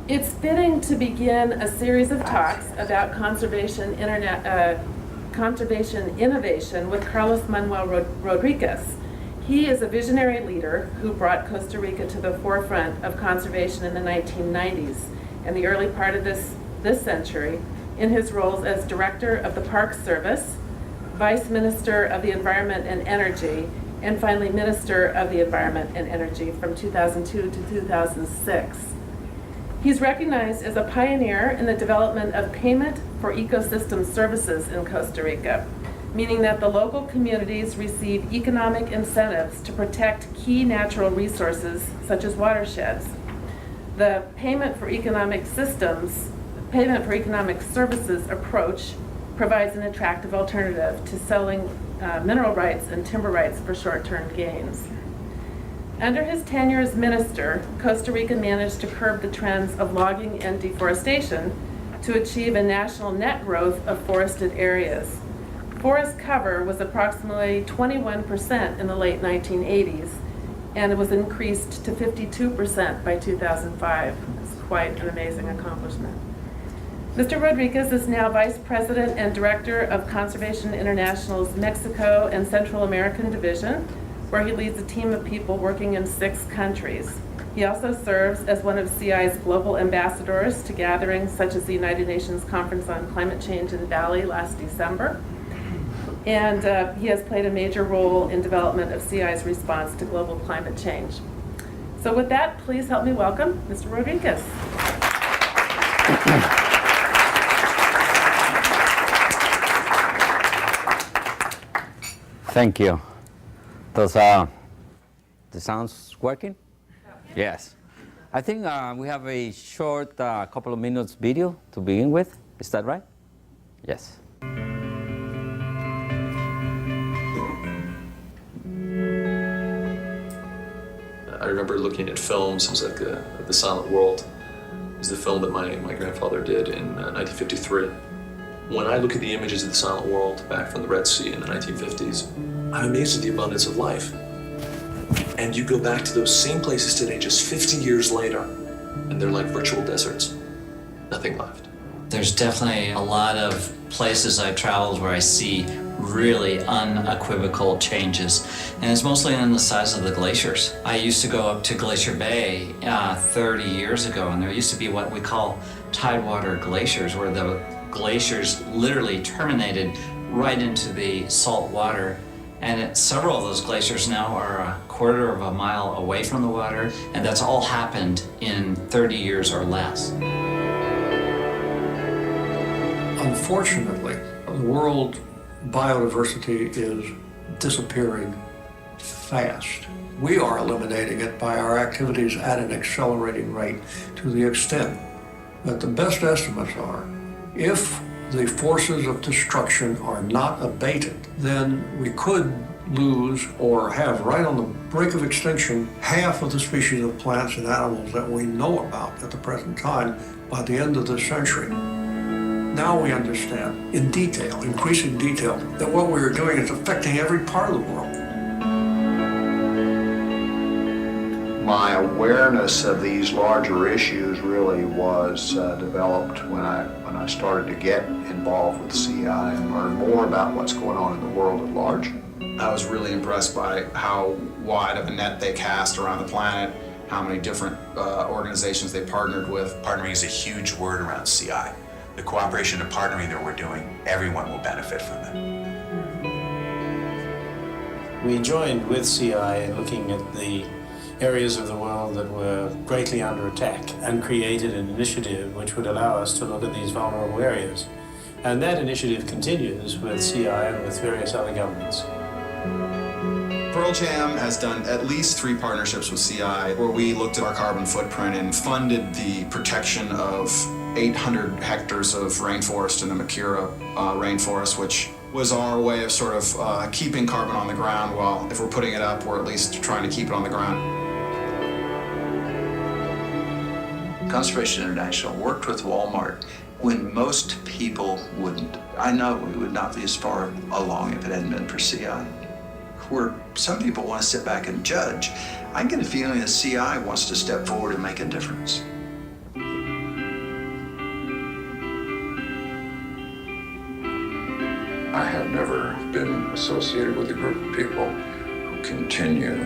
It's fitting to begin a series of talks about conservation innovation with Carlos Manuel Rodriguez. He is a visionary leader who brought Costa Rica to the forefront of conservation in the 1990s and the early part of this century in his roles as Director of the Park Service, Vice Minister of the Environment and Energy, and finally Minister of the Environment and Energy from 2002 to 2006. He's recognized as a pioneer in the development of payment for ecosystem services in Costa Rica, meaning that the local communities receive economic incentives to protect key natural resources such as watersheds. The payment for economic services approach provides an attractive alternative to selling mineral rights and timber rights for short-term gains. Under his tenure as minister, Costa Rica managed to curb the trends of logging and deforestation to achieve a national net growth of forested areas. Forest cover was approximately 21% in the late 1980s, and it was increased to 52% by 2005. It's quite an amazing accomplishment. Mr. Rodriguez is now Vice President and Director of Conservation International's Mexico and Central American Division, where he leads a team of people working in 6 countries. He also serves as one of CI's global ambassadors to gatherings such as the United Nations Conference on Climate Change in Bali last December. And he has played a major role in development of CI's response to global climate change. So with that, please help me welcome Mr. Rodriguez. Thank you. Does the sounds working? Yes. I think we have a short couple of minutes video to begin with. Is that right? Yes. I remember looking at films. It was like The Silent World. It was the film that my grandfather did in 1953. When I look at the images of the Silent World back from the Red Sea in the 1950s, I'm amazed at the abundance of life. And you go back to those same places today, just 50 years later, and they're like virtual deserts. Nothing left. There's definitely a lot of places I've traveled where I see really unequivocal changes. And it's mostly in the size of the glaciers. I used to go up to Glacier Bay 30 years ago, and there used to be what we call tidewater glaciers, where the glaciers literally terminated right into the salt water. And several of those glaciers now are a quarter of a mile away from the water, and that's all happened in 30 years or less. Unfortunately, the world biodiversity is disappearing fast. We are eliminating it by our activities at an accelerating rate, to the extent that the best estimates are, if the forces of destruction are not abated, then we could lose or have right on the brink of extinction half of the species of plants and animals that we know about at the present time by the end of this century. Now we understand in detail, increasing detail, that what we are doing is affecting every part of the world. My awareness of these larger issues really was developed when I started to get involved with CI and learn more about what's going on in the world at large. I was really impressed by how wide of a net they cast around the planet, how many different organizations they partnered with. Partnering is a huge word around CI. The cooperation and partnering that we're doing, everyone will benefit from it. We joined with CI looking at the areas of the world that were greatly under attack and created an initiative which would allow us to look at these vulnerable areas. And that initiative continues with CI and with various other governments. Pearl Jam has done at least 3 partnerships with CI where we looked at our carbon footprint and funded the protection of 800 hectares of rainforest in the Makira rainforest, which was our way of sort of keeping carbon on the ground, while if we're putting it up, we're at least trying to keep it on the ground. Conservation International worked with Walmart when most people wouldn't. I know we would not be as far along if it hadn't been for CI. Where some people want to sit back and judge, I get a feeling that CI wants to step forward and make a difference. I have never been associated with a group of people who continue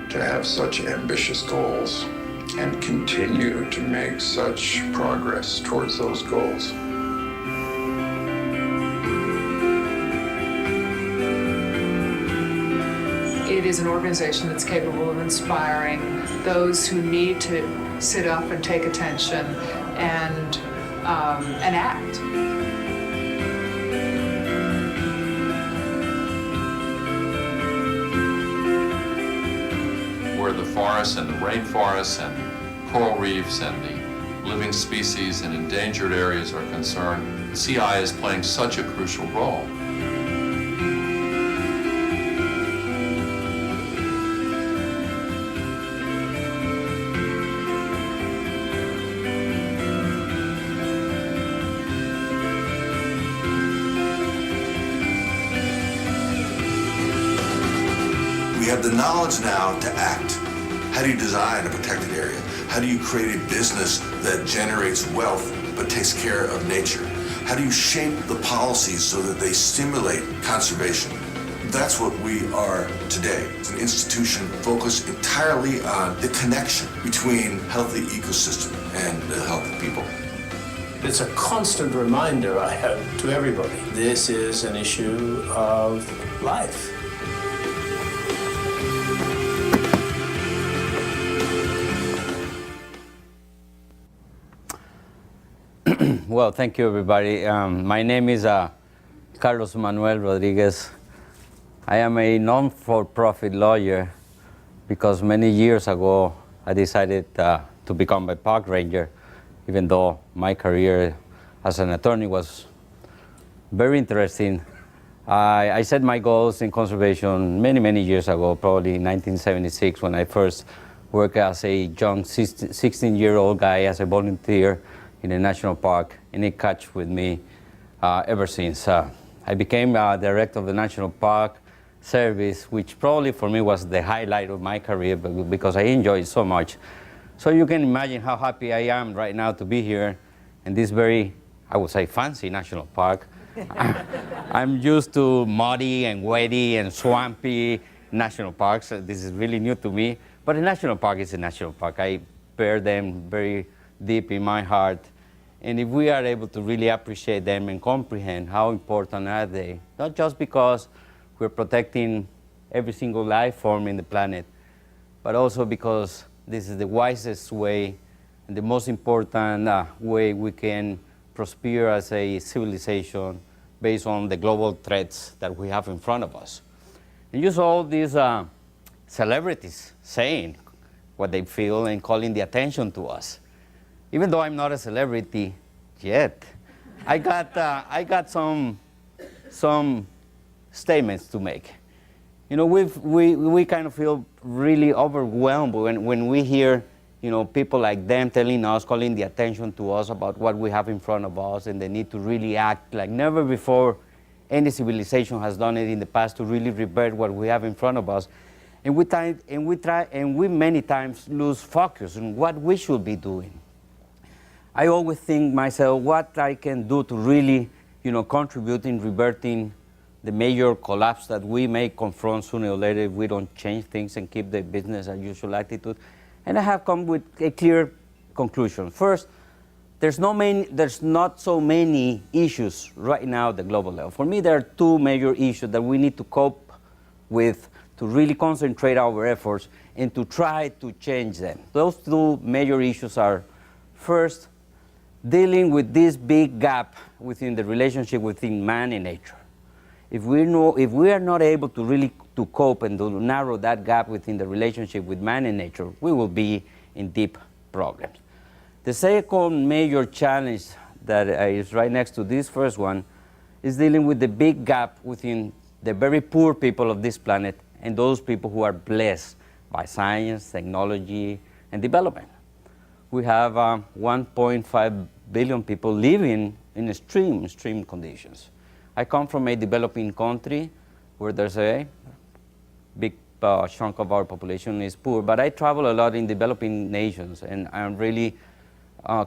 to have such ambitious goals and continue to make such progress towards those goals. It is an organization that's capable of inspiring those who need to sit up and take attention and act. Where the forests and the rainforests and coral reefs and the living species and endangered areas are concerned, CI is playing such a crucial role. We have the knowledge now to act. How do you design a protected area? How do you create a business that generates wealth but takes care of nature? How do you shape the policies so that they stimulate conservation? That's what we are today. It's an institution focused entirely on the connection between healthy ecosystem and the healthy people. It's a constant reminder, I hope, to everybody. This is an issue of life. Well, thank you, everybody. My name is Carlos Manuel Rodriguez. I am a non-for-profit lawyer because many years ago I decided to become a park ranger, even though my career as an attorney was very interesting. I set my goals in conservation many, many years ago, probably in 1976, when I first worked as a young 16-year-old guy as a volunteer in a national park, and it catch with me ever since. I became director of the National Park Service, which probably for me was the highlight of my career because I enjoy it so much. So you can imagine how happy I am right now to be here in this very, I would say, fancy national park. I'm used to muddy and wetty and swampy national parks. This is really new to me, but a national park is a national park. I bear them very deep in my heart. And if we are able to really appreciate them and comprehend how important are they, not just because we're protecting every single life form in the planet, but also because this is the wisest way and the most important way we can prosper as a civilization based on the global threats that we have in front of us. And you saw all these celebrities saying what they feel and calling the attention to us. Even though I'm not a celebrity yet, I got some statements to make. You know, we kind of feel really overwhelmed when we hear, you know, people like them telling us, calling the attention to us about what we have in front of us and the need to really act like never before any civilization has done it in the past to really revert what we have in front of us. And we many times lose focus on what we should be doing. I always think myself what I can do to really, you know, contribute in reverting the major collapse that we may confront sooner or later if we don't change things and keep the business as usual attitude. And I have come with a clear conclusion. First, there's not so many issues right now at the global level. For me, there are two major issues that we need to cope with to really concentrate our efforts and to try to change them. Those two major issues are, first, dealing with this big gap within the relationship within man and nature. If we are not able to really to cope and to narrow that gap within the relationship with man and nature, we will be in deep problems. The second major challenge that is right next to this first one is dealing with the big gap within the very poor people of this planet and those people who are blessed by science, technology, and development. We have 1.5 billion people living in extreme conditions. I come from a developing country where there's a big chunk of our population is poor, but I travel a lot in developing nations, and I'm really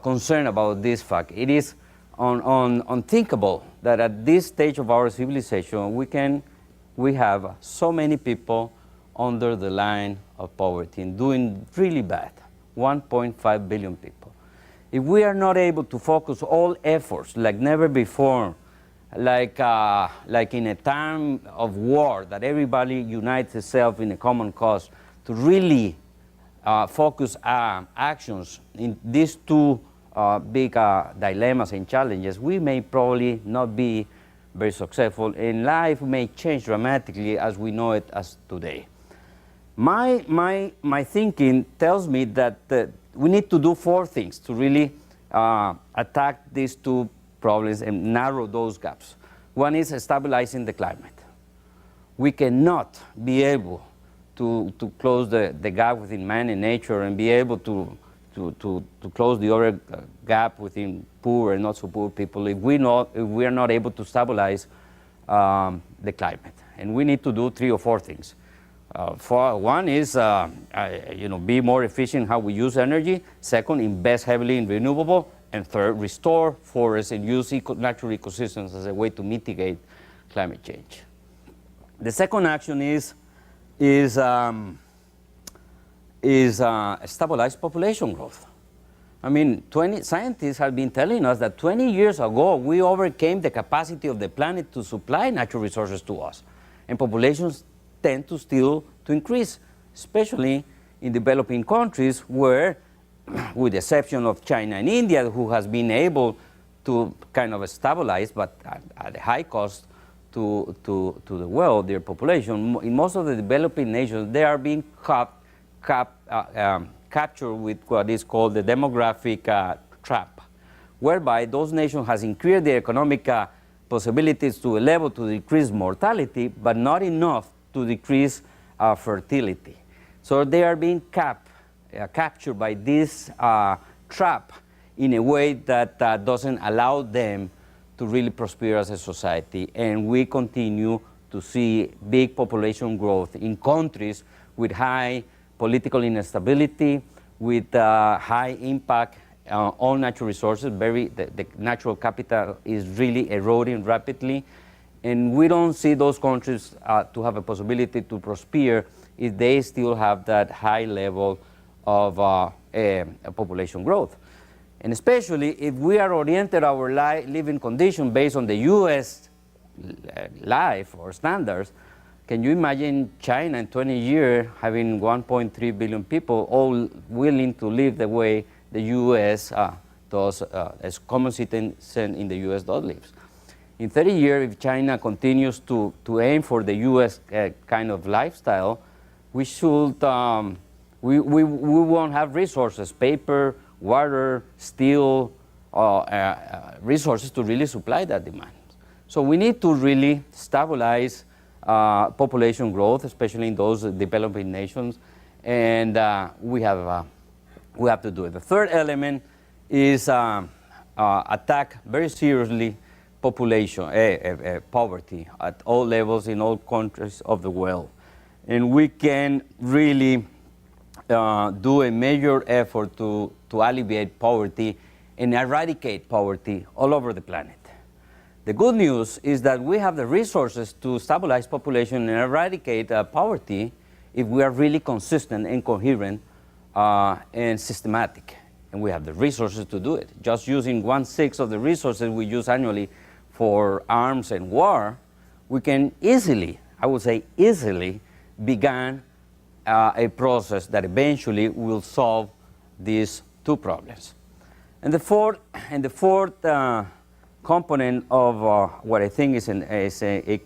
concerned about this fact. It is unthinkable that at this stage of our civilization we have so many people under the line of poverty and doing really bad, 1.5 billion people. If we are not able to focus all efforts like never before, like in a time of war, that everybody unites itself in a common cause to really focus actions in these two big dilemmas and challenges, we may probably not be very successful, and life may change dramatically as we know it as today. My thinking tells me that we need to do 4 things to really attack these two problems and narrow those gaps. One is stabilizing the climate. We cannot be able to close the gap within man and nature and be able to close the other gap within poor and not so poor people if we are not able to stabilize the climate. And we need to do 3 or 4 things. One is be more efficient how we use energy. Second, invest heavily in renewable. And third, restore forests and use natural ecosystems as a way to mitigate climate change. The second action is stabilize population growth. I mean, scientists have been telling us that 20 years ago, we overcame the capacity of the planet to supply natural resources to us. And populations tend to still to increase, especially in developing countries where, with the exception of China and India, who has been able to kind of stabilize, but at a high cost to the world, their population. In most of the developing nations, they are being captured with what is called the demographic trap, whereby those nations has increased their economic possibilities to a level to decrease mortality, but not enough to decrease fertility. So they are being captured by this trap in a way that doesn't allow them to really prosper as a society. And we continue to see big population growth in countries with high political instability, with high impact on natural resources. The natural capital is really eroding rapidly. And we don't see those countries to have a possibility to prosper if they still have that high level of population growth. And especially if we are oriented our living condition based on the U.S. life or standards, can you imagine China in 20 years having 1.3 billion people all willing to live the way the U.S. does, as common citizen in the U.S. does live? In 30 years, if China continues to aim for the U.S. Kind of lifestyle, we should, we won't have resources, paper, water, steel, resources to really supply that demand. So we need to really stabilize population growth, especially in those developing nations, and we have to do it. The third element is attack very seriously population, poverty at all levels in all countries of the world. And we can really do a major effort to alleviate poverty and eradicate poverty all over the planet. The good news is that we have the resources to stabilize population and eradicate poverty if we are really consistent and coherent and systematic. And we have the resources to do it. Just using 1/6 of the resources we use annually for arms and war, we can easily, I would say easily, begin a process that eventually will solve these two problems. And the fourth component of what I think is a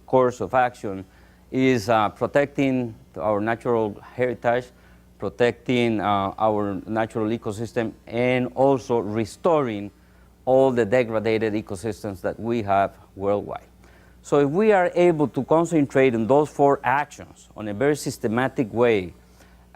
course of action is protecting our natural heritage, protecting our natural ecosystem, and also restoring all the degraded ecosystems that we have worldwide. So if we are able to concentrate on those 4 actions on a very systematic way,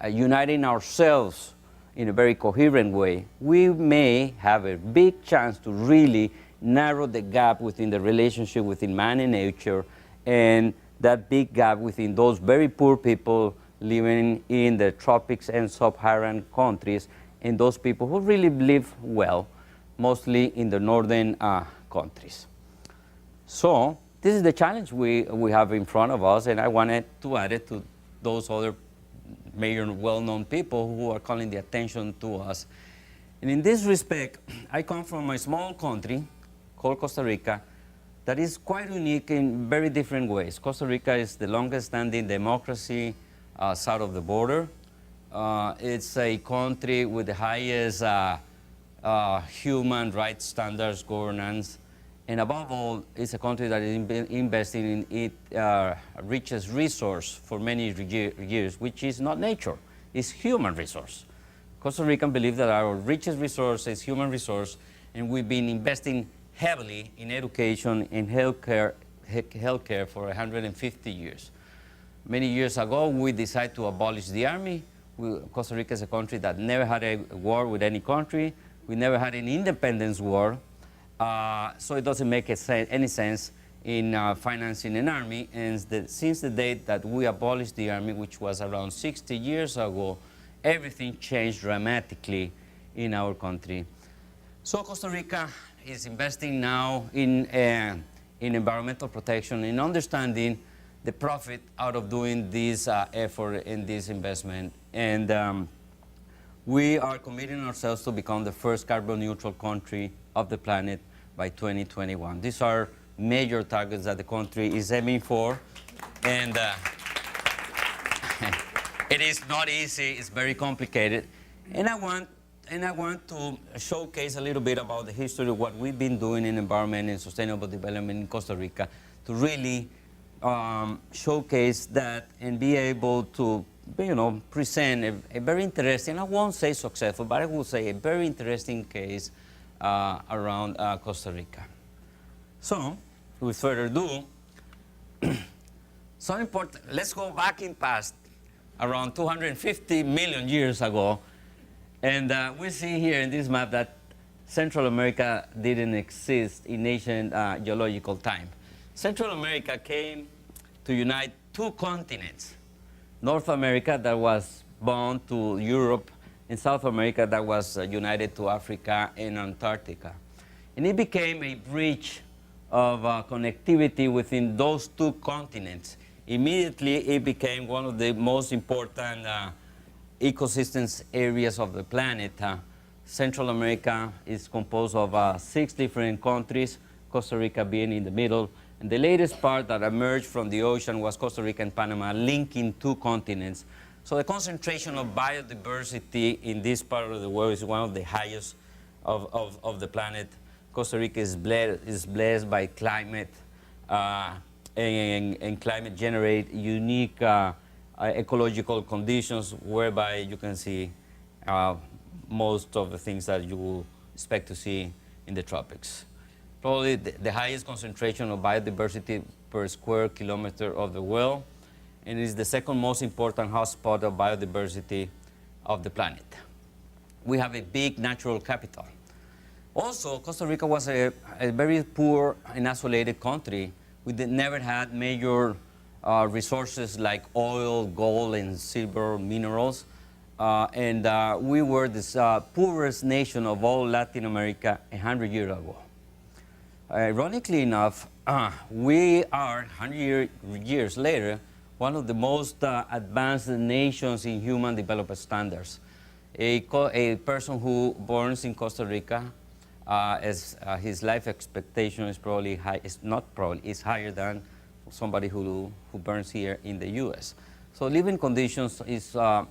uniting ourselves in a very coherent way, we may have a big chance to really narrow the gap within the relationship within man and nature, and that big gap within those very poor people living in the tropics and sub-Saharan countries, and those people who really live well, mostly in the northern countries. So this is the challenge we have in front of us, and I wanted to add it to those other major well-known people who are calling the attention to us. And in this respect, I come from a small country called Costa Rica that is quite unique in very different ways. Costa Rica is the longest standing democracy south of the border. It's a country with the highest human rights standards, governance, and above all, it's a country that is investing in its richest resource for many years, which is not nature, it's human resource. Costa Ricans believe that our richest resource is human resource, and we've been investing heavily in education and healthcare for 150 years. Many years ago, we decided to abolish the army. Costa Rica is a country that never had a war with any country. We never had an independence war. So it doesn't make any sense in financing an army. And since the date that we abolished the army, which was around 60 years ago, everything changed dramatically in our country. So Costa Rica is investing now in environmental protection, in understanding the profit out of doing this effort and this investment. And we are committing ourselves to become the first carbon neutral country of the planet by 2021. These are major targets that the country is aiming for. And it is not easy, it's very complicated. And I want to showcase a little bit about the history of what we've been doing in environment and sustainable development in Costa Rica to really showcase that and be able to, present a very interesting, I won't say successful, but I will say a very interesting case around Costa Rica. So, with further ado, so important, let's go back in past, around 250 million years ago, and we see here in this map that Central America didn't exist in ancient geological time. Central America came to unite two continents, North America that was bound to Europe, and South America that was united to Africa and Antarctica. And it became a bridge of connectivity within those two continents. Immediately, it became one of the most important ecosystems areas of the planet. Central America is composed of 6 different countries, Costa Rica being in the middle. And the latest part that emerged from the ocean was Costa Rica and Panama, linking two continents. So the concentration of biodiversity in this part of the world is one of the highest of the planet. Costa Rica is blessed by climate, and climate generate unique ecological conditions whereby you can see most of the things that you will expect to see in the tropics. Probably the highest concentration of biodiversity per square kilometer of the world, and is the second most important hotspot of biodiversity of the planet. We have a big natural capital. Also, Costa Rica was a very poor and isolated country. We never had major resources like oil, gold, and silver minerals. And we were the poorest nation of all Latin America 100 years ago. Ironically enough, we are 100 years later one of the most advanced nations in human development standards. A person who borns in Costa Rica, his life expectation is probably high, is higher than somebody who burns here in the U.S. So living conditions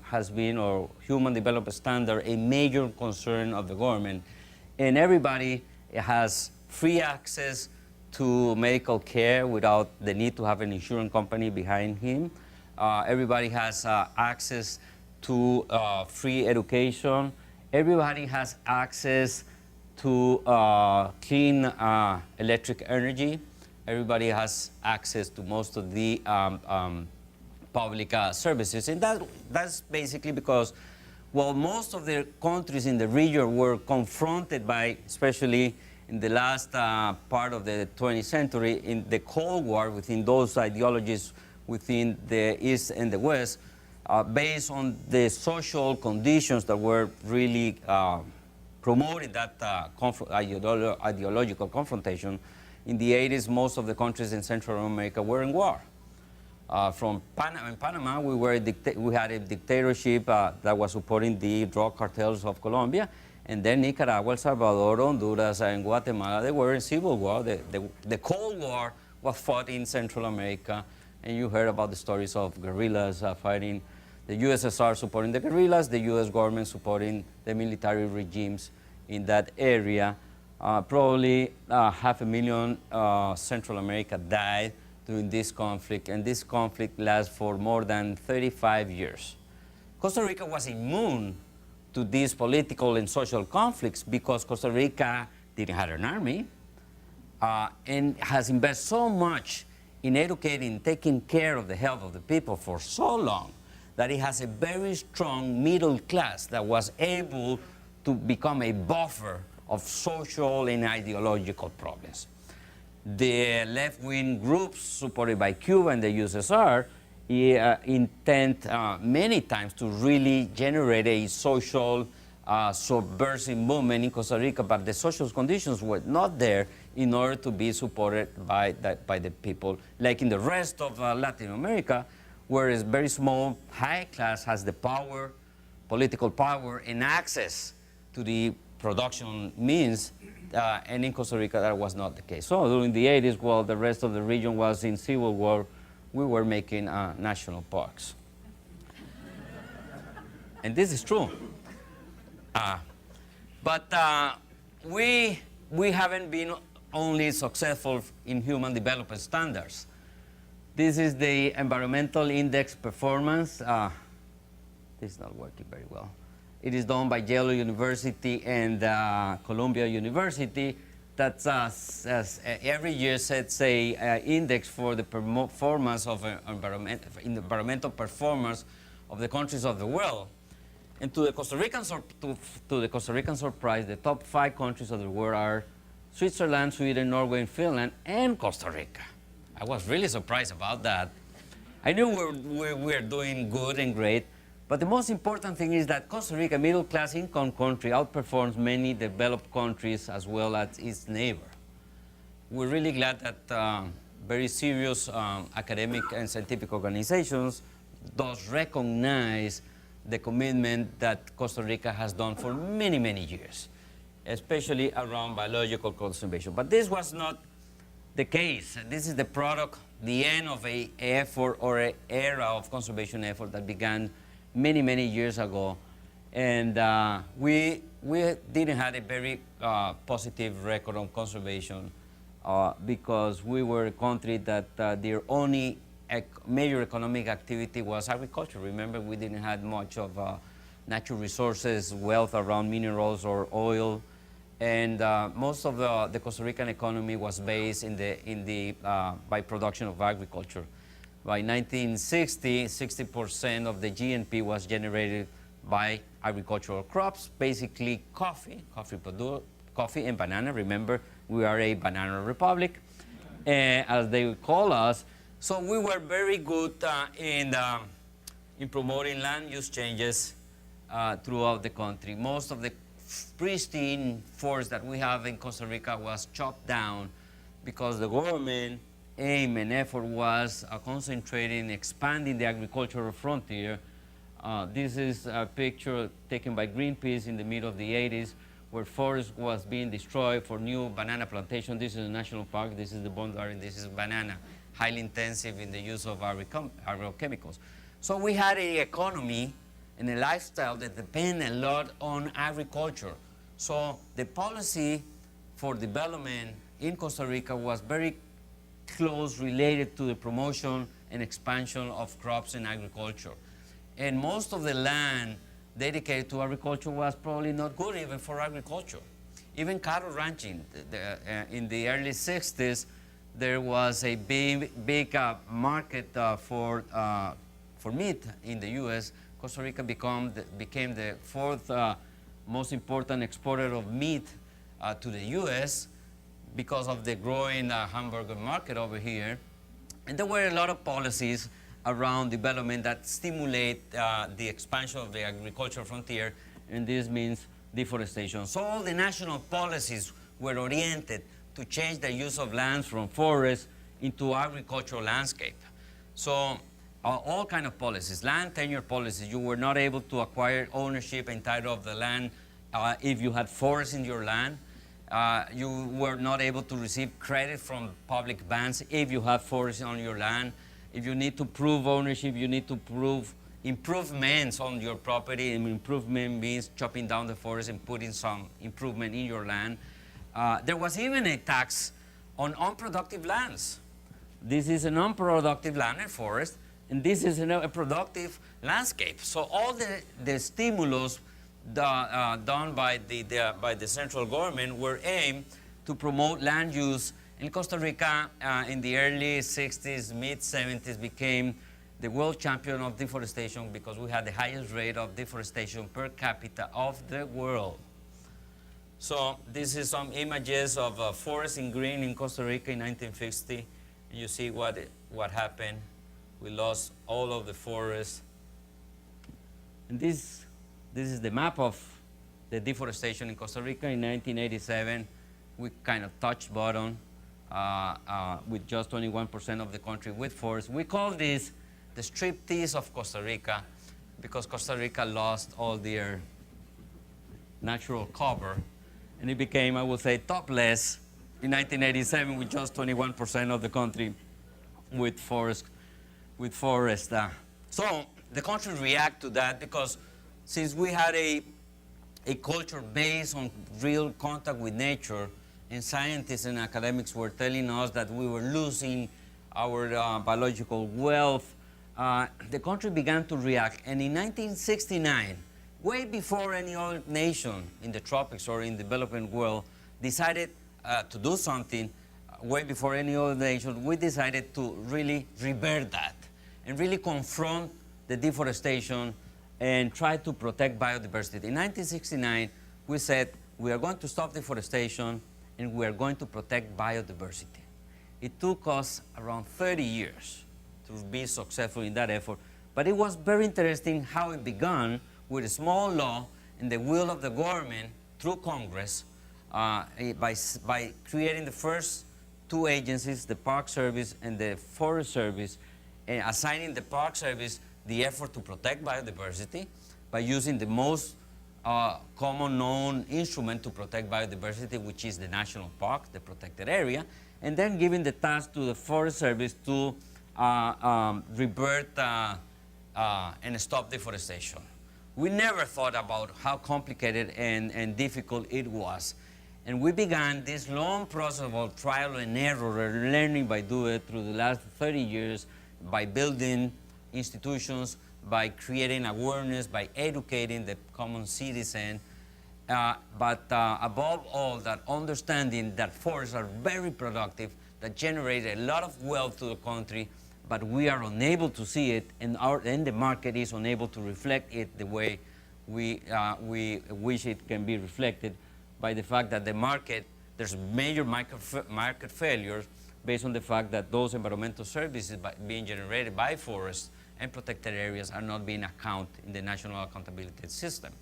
has been, or human development standard, a major concern of the government. And everybody has free access to medical care without the need to have an insurance company behind him. Everybody has access to free education. Everybody has access to clean electric energy. Everybody has access to most of the public services. And that's basically because, well, most of the countries in the region were confronted by, especially in the last part of the 20th century, in the Cold War, within those ideologies within the East and the West, based on the social conditions that were really promoting that ideological confrontation, in the 80s, most of the countries in Central America were in war. In Panama, we had a dictatorship that was supporting the drug cartels of Colombia, and then Nicaragua, El Salvador, Honduras, and Guatemala, they were in civil war. The Cold War was fought in Central America, and you heard about the stories of guerrillas fighting, the USSR supporting the guerrillas, the US government supporting the military regimes in that area. Probably 500,000 Central America died during this conflict, and this conflict lasts for more than 35 years. Costa Rica was immune to these political and social conflicts because Costa Rica didn't have an army and has invested so much in educating, taking care of the health of the people for so long that it has a very strong middle class that was able to become a buffer of social and ideological problems. The left-wing groups supported by Cuba and the USSR intend many times to really generate a social subversive movement in Costa Rica, but the social conditions were not there in order to be supported by the people. Like in the rest of Latin America, where a very small high class has the power, political power, and access to the production means, and in Costa Rica that was not the case. So during the 80s, while the rest of the region was in civil war, we were making national parks. And this is true. But we haven't been only successful in human development standards. This is the environmental index performance. This is not working very well. It is done by Yale University and Columbia University. That every year sets a index for the performance of environmental performance of the countries of the world. And to the Costa Rican surprise, the top 5 countries of the world are Switzerland, Sweden, Norway, and Finland, and Costa Rica. I was really surprised about that. I knew we're doing good and great, but the most important thing is that Costa Rica, middle-class income country, outperforms many developed countries as well as its neighbor. We're really glad that very serious academic and scientific organizations does recognize the commitment that Costa Rica has done for many, many years, especially around biological conservation. But this was not the case. This is the product, the end of an effort or an era of conservation effort that began many, many years ago. And we didn't have a very positive record on conservation because we were a country that their only major economic activity was agriculture. Remember, we didn't have much of natural resources, wealth around minerals or oil. And most of the Costa Rican economy was based by production of agriculture. By 1960, 60% of the GNP was generated by agricultural crops, basically coffee and banana. Remember, we are a banana republic, as they would call us. So we were very good in promoting land use changes throughout the country. Most of the pristine forest that we have in Costa Rica was chopped down because the government aim and effort was concentrating, expanding the agricultural frontier. This is a picture taken by Greenpeace in the middle of the 80s where forest was being destroyed for new banana plantation. This is a national park, this is the Bondar, and this is banana, highly intensive in the use of agrochemicals. So we had an economy and a lifestyle that depend a lot on agriculture. So the policy for development in Costa Rica was very close related to the promotion and expansion of crops and agriculture. And most of the land dedicated to agriculture was probably not good even for agriculture. Even cattle ranching, in the early 60s, there was a big market for meat in the U.S. Costa Rica became the 4th most important exporter of meat to the U.S. because of the growing hamburger market over here. And there were a lot of policies around development that stimulate the expansion of the agricultural frontier, and this means deforestation. So all the national policies were oriented to change the use of lands from forests into agricultural landscape. So all kind of policies, land tenure policies, you were not able to acquire ownership and title of the land if you had forests in your land. You were not able to receive credit from public banks if you had forests on your land. If you need to prove ownership, you need to prove improvements on your property, and improvement means chopping down the forest and putting some improvement in your land. There was even a tax on unproductive lands. This is an unproductive land and forest, and this is a productive landscape. So all the stimulus done by the central government were aimed to promote land use. In Costa Rica, in the early 60s, mid 70s, became the world champion of deforestation because we had the highest rate of deforestation per capita of the world. So this is some images of forest in green in Costa Rica in 1950. You see what happened. We lost all of the forest. And this is the map of the deforestation in Costa Rica in 1987. We kind of touched bottom with just 21% of the country with forests. We call this the striptease of Costa Rica because Costa Rica lost all their natural cover, and it became, I would say, topless in 1987 with just 21% of the country with forest. So the country reacted to that because since we had a culture based on real contact with nature, and scientists and academics were telling us that we were losing our biological wealth, the country began to react. And in 1969, way before any other nation in the tropics or in the developing world decided to do something, way before any other nation, we decided to really revert that and really confront the deforestation and try to protect biodiversity. In 1969, we said we are going to stop deforestation and we are going to protect biodiversity. It took us around 30 years to be successful in that effort, but it was very interesting how it began with a small law and the will of the government through Congress by creating the first two agencies, the Park Service and the Forest Service, and assigning the Park Service the effort to protect biodiversity by using the most common known instrument to protect biodiversity, which is the national park, the protected area, and then giving the task to the Forest Service to revert and stop deforestation. We never thought about how complicated and difficult it was. And we began this long process of trial and error, learning by doing it through the last 30 years, by building institutions, by creating awareness, by educating the common citizen, but above all, that understanding that forests are very productive, that generate a lot of wealth to the country, but we are unable to see it, and the market is unable to reflect it the way we wish it can be reflected, by the fact that the market, there's major market failures based on the fact that those environmental services being generated by forests and protected areas are not being accounted in the national accountability system.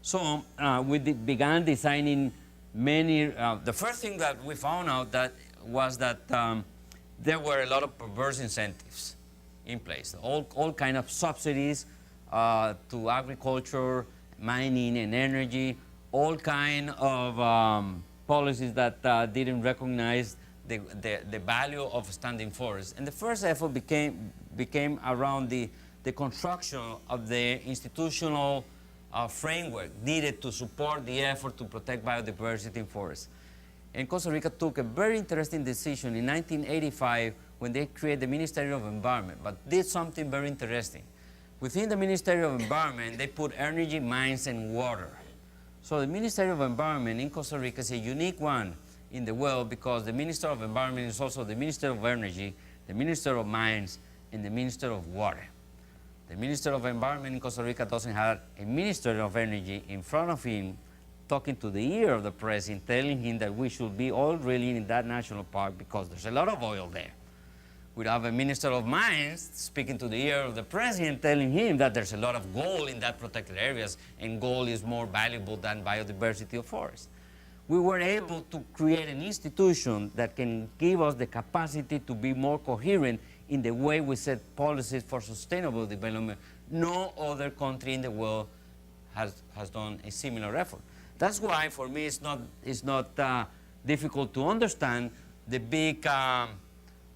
So we began designing many, the first thing that we found out was that there were a lot of perverse incentives in place, all kind of subsidies to agriculture, mining and energy, all kind of policies that didn't recognize the value of standing forests. And the first effort became around the construction of the institutional framework needed to support the effort to protect biodiversity in forests. And Costa Rica took a very interesting decision in 1985 when they created the Ministry of Environment, but did something very interesting. Within the Ministry of Environment, they put energy, mines, and water. So the Ministry of Environment in Costa Rica is a unique one in the world because the Minister of Environment is also the Minister of Energy, the Minister of Mines, and the Minister of Water. The Minister of Environment in Costa Rica doesn't have a Minister of Energy in front of him talking to the ear of the president, telling him that we should be all drilling in that national park because there's a lot of oil there. We have a Minister of Mines speaking to the ear of the President, telling him that there's a lot of gold in that protected areas, and gold is more valuable than biodiversity of forests. We were able to create an institution that can give us the capacity to be more coherent in the way we set policies for sustainable development. No other country in the world has done a similar effort. That's why, for me, it's not difficult to understand the big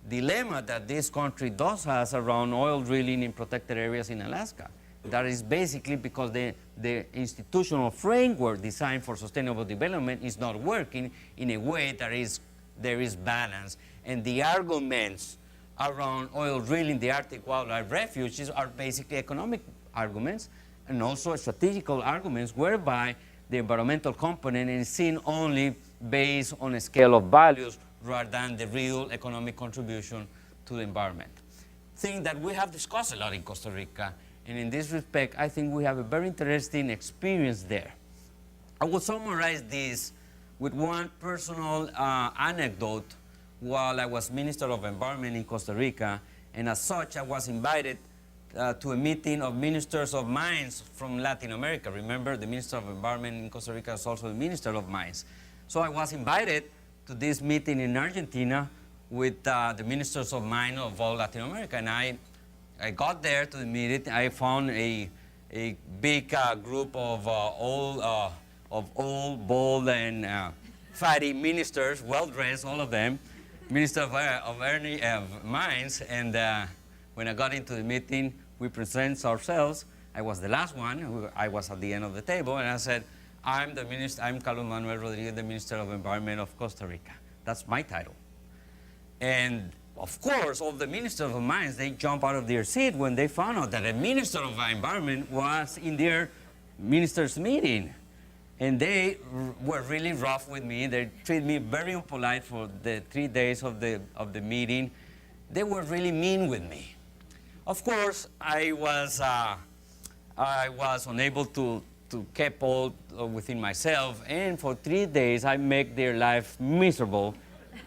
dilemma that this country does has around oil drilling in protected areas in Alaska. That is basically because the institutional framework designed for sustainable development is not working in a way that there is balance. And the arguments around oil drilling, the Arctic Wildlife Refuges, are basically economic arguments and also strategical arguments whereby the environmental component is seen only based on a scale of values rather than the real economic contribution to the environment. Thing that we have discussed a lot in Costa Rica, and in this respect, I think we have a very interesting experience there. I will summarize this with one personal anecdote. While I was Minister of Environment in Costa Rica, and as such, I was invited to a meeting of ministers of mines from Latin America. Remember, the Minister of Environment in Costa Rica is also the Minister of Mines. So I was invited to this meeting in Argentina with the ministers of mines of all Latin America. And I got there to the meeting. I found a big group of old, bold, and fatty ministers, well-dressed, all of them, Minister of Mines. And when I got into the meeting, we present ourselves. I was the last one. I was at the end of the table, and I said, I'm Carlos Manuel Rodriguez, the Minister of Environment of Costa Rica. That's my title. And of course, all the ministers of mines, they jump out of their seat when they found out that a Minister of Environment was in their ministers' meeting. And they were really rough with me. They treated me very impolite for the 3 days of the meeting. They were really mean with me. Of course, I was unable to keep all within myself, and for 3 days I made their life miserable,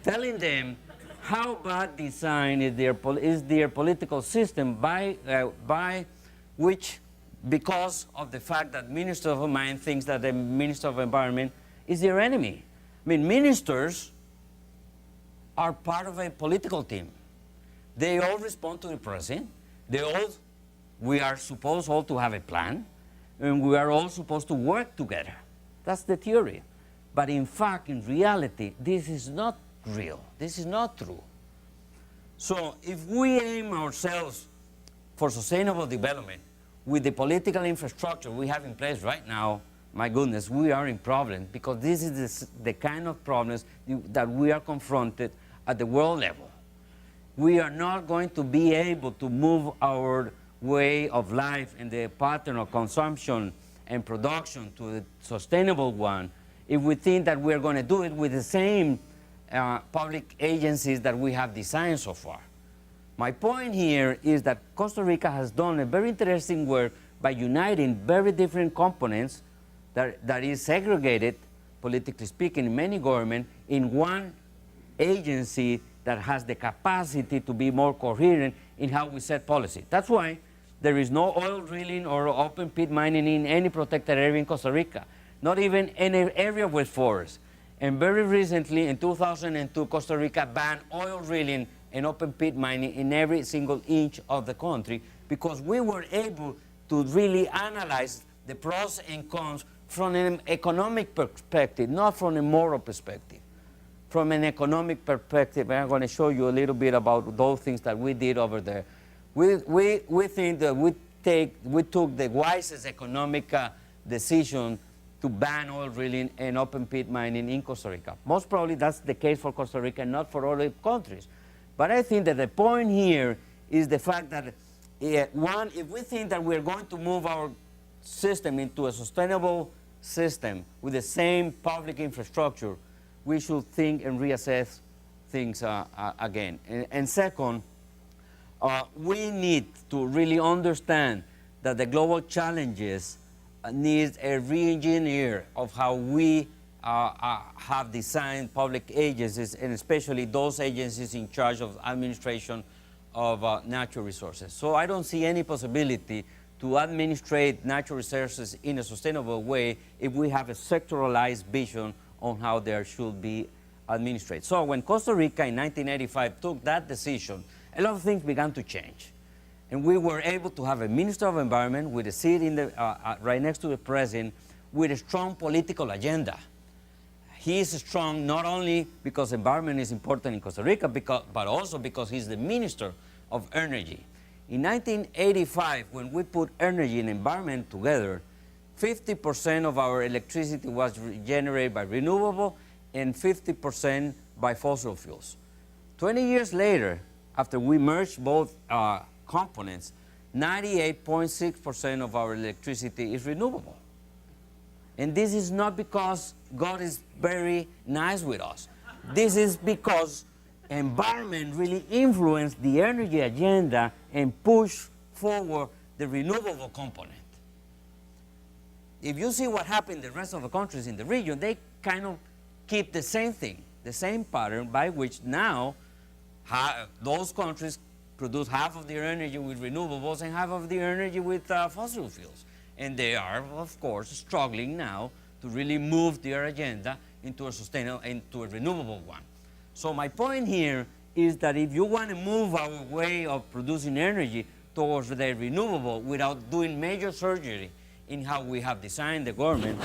telling them how bad design is their political system by which, because of the fact that Minister of Mines thinks that the Minister of Environment is their enemy. I mean, ministers are part of a political team. They all respond to the President. We are supposed all to have a plan, and we are all supposed to work together. That's the theory. But in fact, in reality, this is not real. This is not true. So if we aim ourselves for sustainable development with the political infrastructure we have in place right now, my goodness, we are in problems, because this is the kind of problems that we are confronted at the world level. We are not going to be able to move our way of life and the pattern of consumption and production to a sustainable one if we think that we're going to do it with the same public agencies that we have designed so far. My point here is that Costa Rica has done a very interesting work by uniting very different components that is segregated, politically speaking, in many governments, in one agency that has the capacity to be more coherent in how we set policy. That's why there is no oil drilling or open pit mining in any protected area in Costa Rica, not even any area with forests. And very recently, in 2002, Costa Rica banned oil drilling and open pit mining in every single inch of the country, because we were able to really analyze the pros and cons from an economic perspective, not from a moral perspective. From an economic perspective, I'm going to show you a little bit about those things that we did over there. We think that we took the wisest economic decision to ban oil drilling and open pit mining in Costa Rica. Most probably that's the case for Costa Rica, not for other countries. But I think that the point here is the fact that, one, if we think that we're going to move our system into a sustainable system with the same public infrastructure, we should think and reassess things again. And second, we need to really understand that the global challenges need a re-engineer of how we have designed public agencies, and especially those agencies in charge of administration of natural resources. So I don't see any possibility to administrate natural resources in a sustainable way if we have a sectoralized vision on how they should be administrated. So when Costa Rica in 1985 took that decision, a lot of things began to change. And we were able to have a Minister of Environment with a seat in the, right next to the President with a strong political agenda. He is strong not only because environment is important in Costa Rica, but also because he's the Minister of Energy. In 1985, when we put energy and environment together, 50% of our electricity was generated by renewable and 50% by fossil fuels. 20 years later, after we merged both components, 98.6% of our electricity is renewable. And this is not because God is very nice with us. This is because environment really influenced the energy agenda and pushed forward the renewable component. If you see what happened in the rest of the countries in the region, they kind of keep the same thing, the same pattern by which now those countries produce half of their energy with renewables and half of their energy with fossil fuels. And they are, of course, struggling now to really move their agenda into a sustainable, into a renewable one. So my point here is that if you want to move our way of producing energy towards the renewable without doing major surgery in how we have designed the government,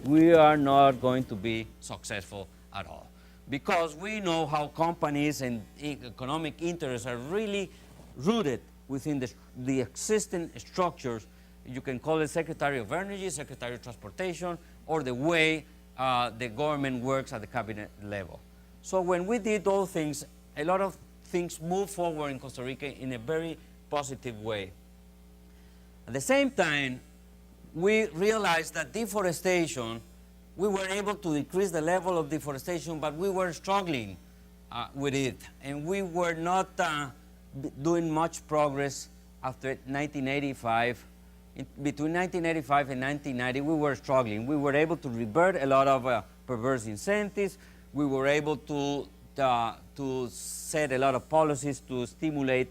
we are not going to be successful at all. Because we know how companies and economic interests are really rooted within the existing structures. You can call it Secretary of Energy, Secretary of Transportation, or the way the government works at the cabinet level. So when we did those things, a lot of things moved forward in Costa Rica in a very positive way. At the same time, we realized that deforestation, we were able to decrease the level of deforestation, but we were struggling with it. And we were not doing much progress after 1985. Between 1985 and 1990, we were struggling. We were able to revert a lot of perverse incentives. We were able to set a lot of policies to stimulate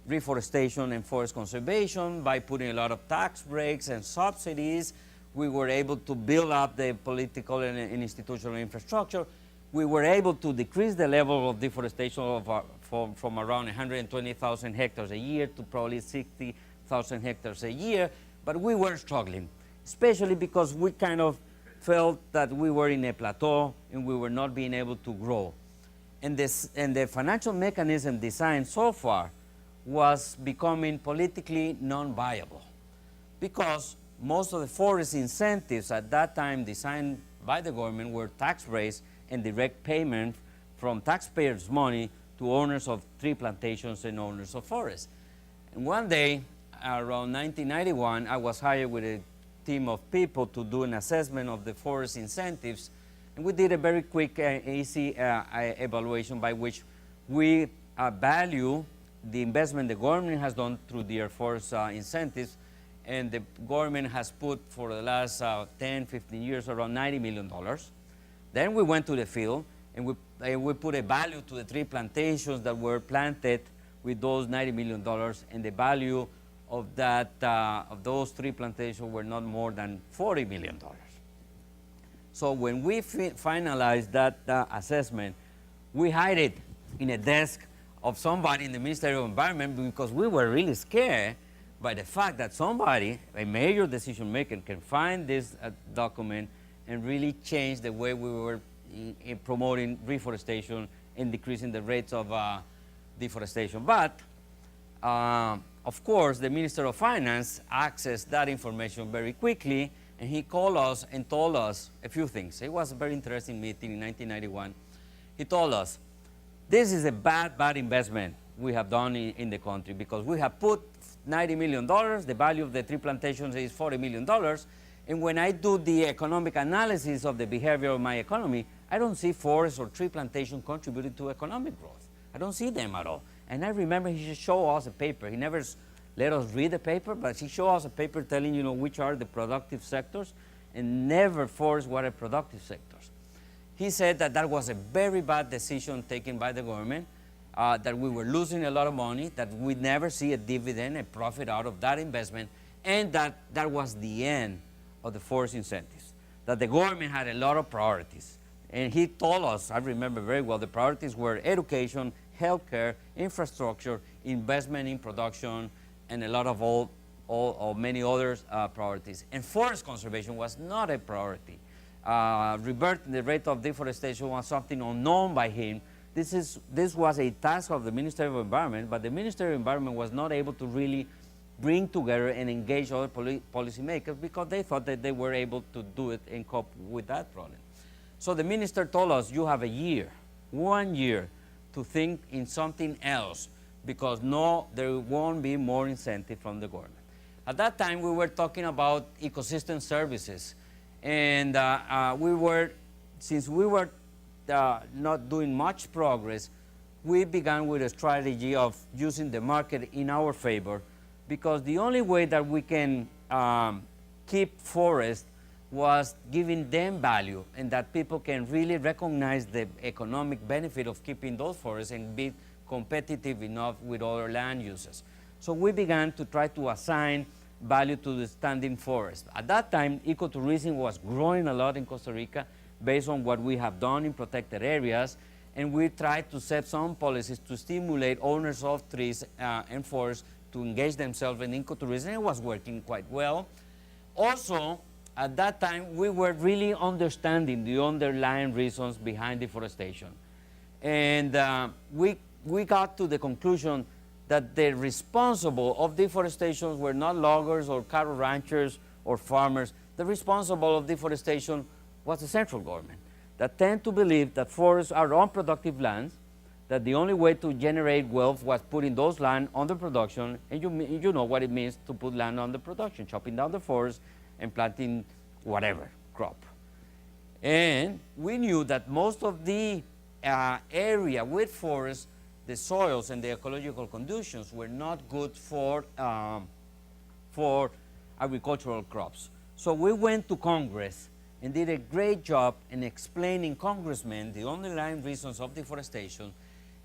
reforestation and forest conservation by putting a lot of tax breaks and subsidies. We were able to build up the political and institutional infrastructure. We were able to decrease the level of deforestation from around 120,000 hectares a year to probably 60,000 hectares a year, but we were struggling, especially because we kind of felt that we were in a plateau and we were not being able to grow. And the financial mechanism designed so far was becoming politically non-viable because most of the forest incentives at that time designed by the government were tax rates and direct payment from taxpayers' money to owners of tree plantations and owners of forests. And one day, around 1991, I was hired with a team of people to do an assessment of the forest incentives. And we did a very quick, easy evaluation by which we value the investment the government has done through their forest incentives. And the government has put for the last 10, 15 years around $90 million. Then we went to the field and we put a value to the tree plantations that were planted with those $90 million, and the value of that of those tree plantations were not more than $40 million. So when we finalized that assessment, we hid it in a desk of somebody in the Ministry of Environment because we were really scared by the fact that somebody, a major decision maker, can find this document and really change the way we were in promoting reforestation and decreasing the rates of deforestation. But of course, the Minister of Finance accessed that information very quickly, and he called us and told us a few things. It was a very interesting meeting in 1991. He told us, this is a bad investment we have done in the country because we have put $90 million, the value of the tree plantations is $40 million, and when I do the economic analysis of the behavior of my economy, I don't see forest or tree plantation contributing to economic growth. I don't see them at all. And I remember he showed us a paper. He never let us read the paper, but he showed us a paper telling, which are the productive sectors, and never forests were productive sectors. He said that that was a very bad decision taken by the government, that we were losing a lot of money, that we'd never see a dividend, a profit out of that investment, and that was the end of the forest incentives, that the government had a lot of priorities. And he told us, I remember very well, the priorities were education, healthcare, infrastructure, investment in production, and a lot of many other priorities. And forest conservation was not a priority. Reverting the rate of deforestation was something unknown by him. This was a task of the Ministry of Environment, but the Ministry of Environment was not able to really bring together and engage other policymakers because they thought that they were able to do it and cope with that problem. So the minister told us, you have a year, 1 year, to think in something else because there won't be more incentive from the government. At that time, we were talking about ecosystem services. And since we were not doing much progress, we began with a strategy of using the market in our favor because the only way that we can keep forests was giving them value and that people can really recognize the economic benefit of keeping those forests and be competitive enough with other land uses. So we began to try to assign value to the standing forest. At that time, ecotourism was growing a lot in Costa Rica based on what we have done in protected areas, and we tried to set some policies to stimulate owners of trees and forests to engage themselves in ecotourism. It was working quite well. Also, at that time, we were really understanding the underlying reasons behind deforestation. And we got to the conclusion that the responsible of deforestation were not loggers or cattle ranchers or farmers. The responsible of deforestation was the central government that tend to believe that forests are unproductive lands, that the only way to generate wealth was putting those land under production, and you know what it means to put land under production, chopping down the forest and planting whatever crop. And we knew that most of the area with forests, the soils and the ecological conditions were not good for agricultural crops. So we went to Congress and did a great job in explaining congressmen the underlying reasons of deforestation,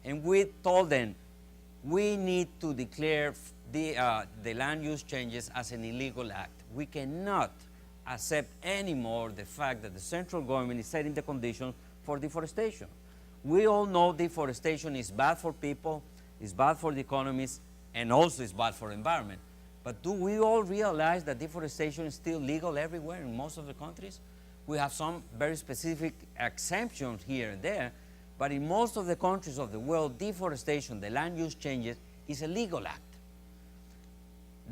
and we told them we need to declare the land use changes as an illegal act. We cannot accept anymore the fact that the central government is setting the conditions for deforestation. We all know deforestation is bad for people, it's bad for the economies, and also it's bad for the environment. But do we all realize that deforestation is still legal everywhere in most of the countries? We have some very specific exemptions here and there, but in most of the countries of the world, deforestation, the land use changes, is a legal act.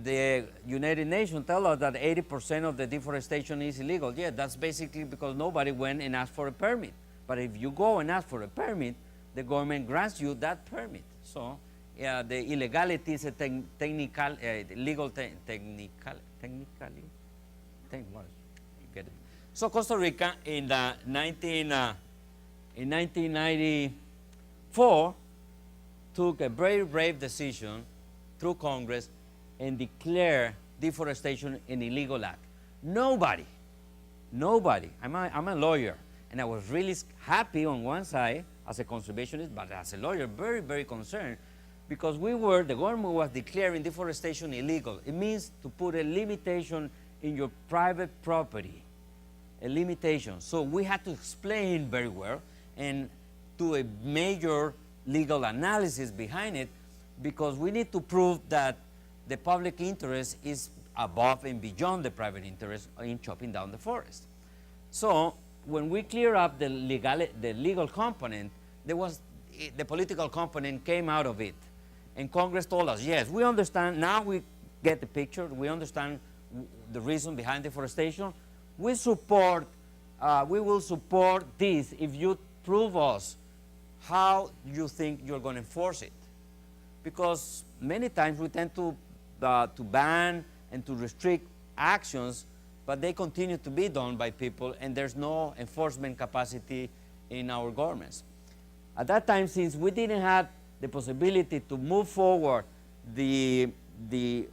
The United Nations tell us that 80% of the deforestation is illegal. Yeah, that's basically because nobody went and asked for a permit. But if you go and ask for a permit, the government grants you that permit. So the illegality is a legal technically. You get it? So Costa Rica in 1994 took a very brave decision through Congress and declared deforestation an illegal act. Nobody, I'm a lawyer, and I was really happy on one side as a conservationist, but as a lawyer, very, very concerned, because the government was declaring deforestation illegal. It means to put a limitation in your private property, a limitation. So we had to explain very well and do a major legal analysis behind it, because we need to prove that the public interest is above and beyond the private interest in chopping down the forest. So when we clear up the legal component, the political component came out of it. And Congress told us, yes, we understand, now we get the picture, we understand the reason behind deforestation. We will support this if you prove us how you think you're going to enforce it. Because many times we tend to ban and to restrict actions, but they continue to be done by people, and there's no enforcement capacity in our governments. At that time, since we didn't have the possibility to move forward the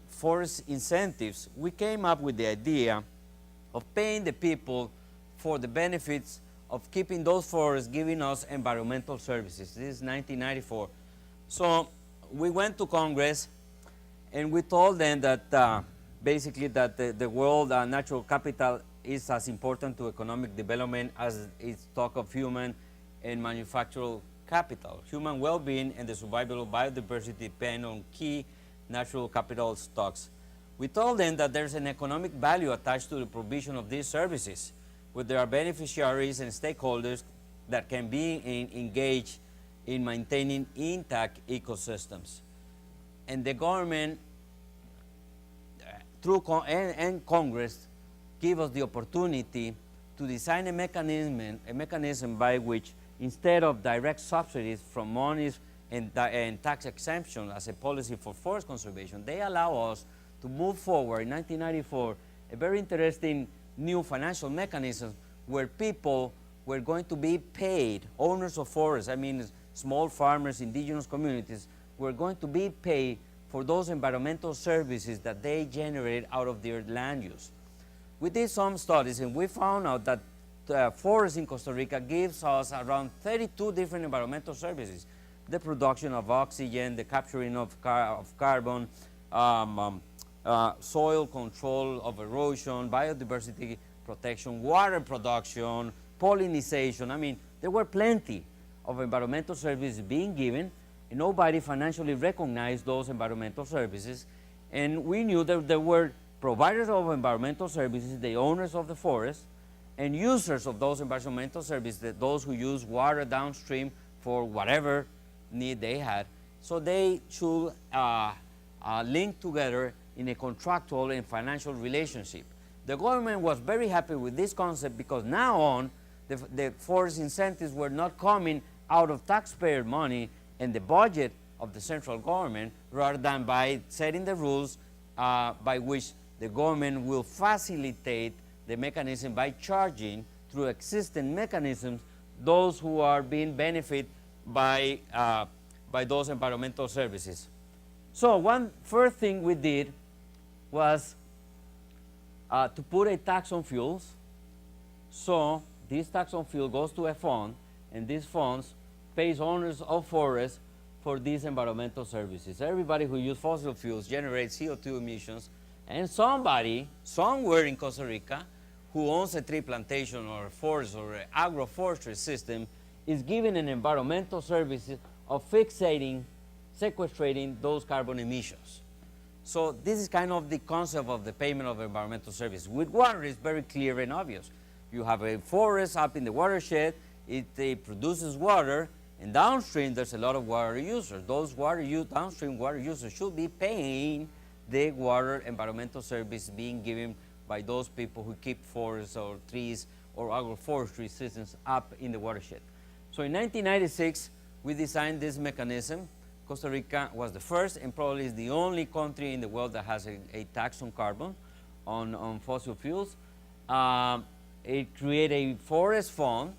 forest incentives, we came up with the idea of paying the people for the benefits of keeping those forests, giving us environmental services. This is 1994. So we went to Congress and we told them that basically that the world natural capital is as important to economic development as its stock of human and manufactural capital. Human well-being and the survival of biodiversity depend on key natural capital stocks. We told them that there's an economic value attached to the provision of these services, where there are beneficiaries and stakeholders that can be engaged in maintaining intact ecosystems. And the government and Congress give us the opportunity to design a mechanism by which, instead of direct subsidies from monies and tax exemption as a policy for forest conservation, they allow us to move forward in 1994 a very interesting new financial mechanism where people were going to be paid, owners of forests, I mean small farmers, indigenous communities, were going to be paid for those environmental services that they generate out of their land use. We did some studies and we found out that forest in Costa Rica gives us around 32 different environmental services. The production of oxygen, the capturing of carbon, soil control of erosion, biodiversity protection, water production, pollination. I mean, there were plenty of environmental services being given, and nobody financially recognized those environmental services. And we knew that there were providers of environmental services, the owners of the forest, and users of those environmental services, those who use water downstream for whatever need they had. So they should link together in a contractual and financial relationship. The government was very happy with this concept because now on, the forest incentives were not coming out of taxpayer money and the budget of the central government, rather than by setting the rules by which the government will facilitate the mechanism by charging through existing mechanisms those who are being benefited by those environmental services. So one first thing we did was to put a tax on fuels. So this tax on fuel goes to a fund, and these funds pays owners of forests for these environmental services. Everybody who uses fossil fuels generates CO2 emissions, and somebody, somewhere in Costa Rica, who owns a tree plantation or a forest or an agroforestry system is given an environmental service of fixating, sequestrating those carbon emissions. So this is kind of the concept of the payment of environmental service. With water, it's very clear and obvious. You have a forest up in the watershed, it produces water, and downstream there's a lot of water users. Those downstream water users should be paying the water environmental service being given by those people who keep forests or trees or agroforestry systems up in the watershed. So in 1996, we designed this mechanism. Costa Rica was the first and probably is the only country in the world that has a tax on carbon, on fossil fuels. It created a forest fund,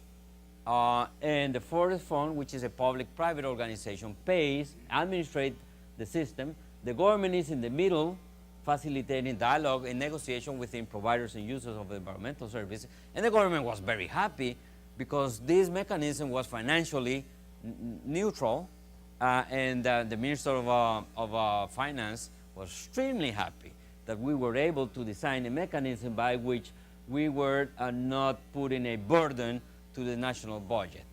and the forest fund, which is a public-private organization, administrates the system. The government is in the middle, facilitating dialogue and negotiation within providers and users of environmental services. And the government was very happy because this mechanism was financially neutral, and the Minister of Finance was extremely happy that we were able to design a mechanism by which we were not putting a burden to the national budget.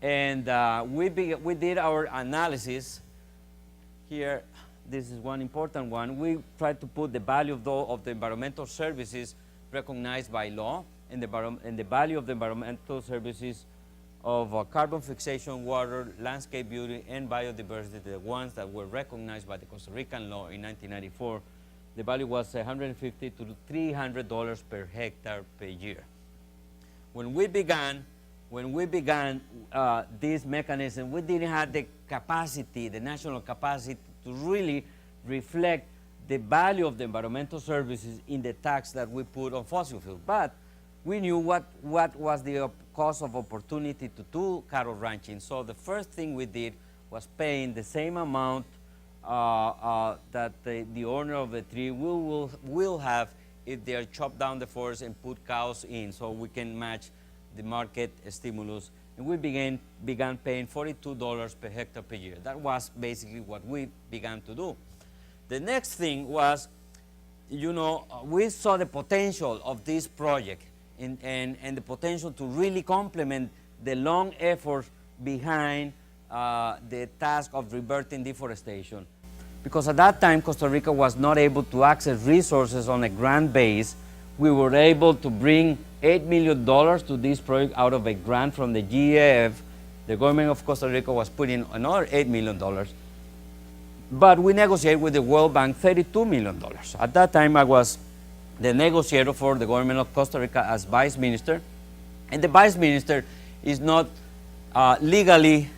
And we did our analysis here. This is one important one. We tried to put the value of the environmental services recognized by law and the value of the environmental services of carbon fixation, water, landscape beauty, and biodiversity, the ones that were recognized by the Costa Rican law in 1994. The value was $150 to $300 per hectare per year. When we began this mechanism, we didn't have the capacity, the national capacity, to really reflect the value of the environmental services in the tax that we put on fossil fuels. But we knew what was the cost of opportunity to do cattle ranching. So the first thing we did was paying the same amount that the owner of the tree will have if they are chopped down the forest and put cows in, so we can match the market stimulus, and we began paying $42 per hectare per year. That was basically what we began to do. The next thing was, we saw the potential of this project and the potential to really complement the long effort behind the task of reverting deforestation. Because at that time, Costa Rica was not able to access resources on a grant base. We were able to bring $8 million to this project out of a grant from the GEF. The government of Costa Rica was putting another $8 million. But we negotiated with the World Bank $32 million. At that time, I was the negotiator for the government of Costa Rica as vice minister. And the vice minister is not legally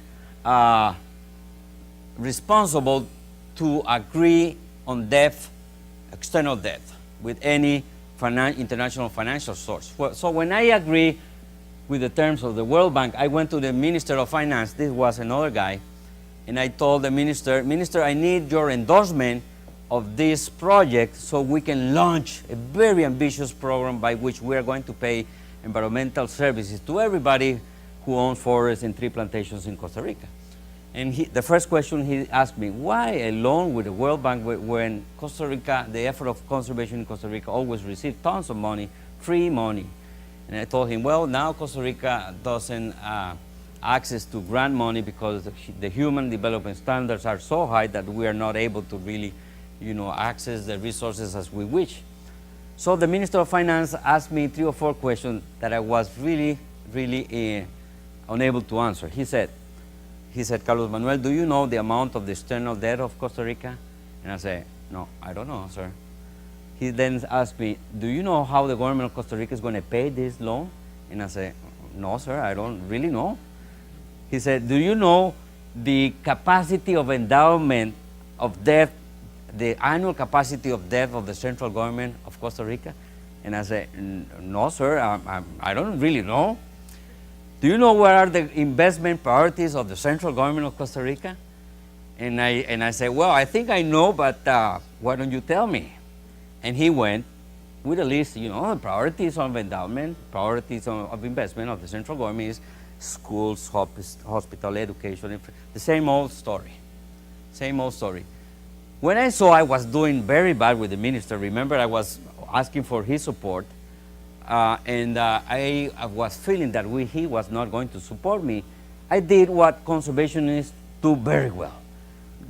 responsible to agree on debt, external debt, with any international financial source. So when I agree with the terms of the World Bank, I went to the Minister of Finance, this was another guy, and I told the minister, I need your endorsement of this project so we can launch a very ambitious program by which we are going to pay environmental services to everybody who owns forests and tree plantations in Costa Rica. And the first question he asked me, why a loan with the World Bank when Costa Rica, the effort of conservation in Costa Rica always received tons of money, free money? And I told him, well, now Costa Rica doesn't access to grant money because the human development standards are so high that we are not able to really, access the resources as we wish. So the Minister of Finance asked me 3 or 4 questions that I was really, really unable to answer. He said, Carlos Manuel, do you know the amount of the external debt of Costa Rica? And I said, no, I don't know, sir. He then asked me, do you know how the government of Costa Rica is going to pay this loan? And I said, no, sir, I don't really know. He said, do you know the capacity of endowment of debt, the annual capacity of debt of the central government of Costa Rica? And I said, no, sir, I don't really know. Do you know what are the investment priorities of the central government of Costa Rica? And I said, well, I think I know, but why don't you tell me? And he went with a list, the priorities of endowment, priorities of investment of the central government is schools, hospital, education, the same old story, same old story. When I saw I was doing very bad with the minister, remember I was asking for his support, and I was feeling that he was not going to support me. I did what conservationists do very well,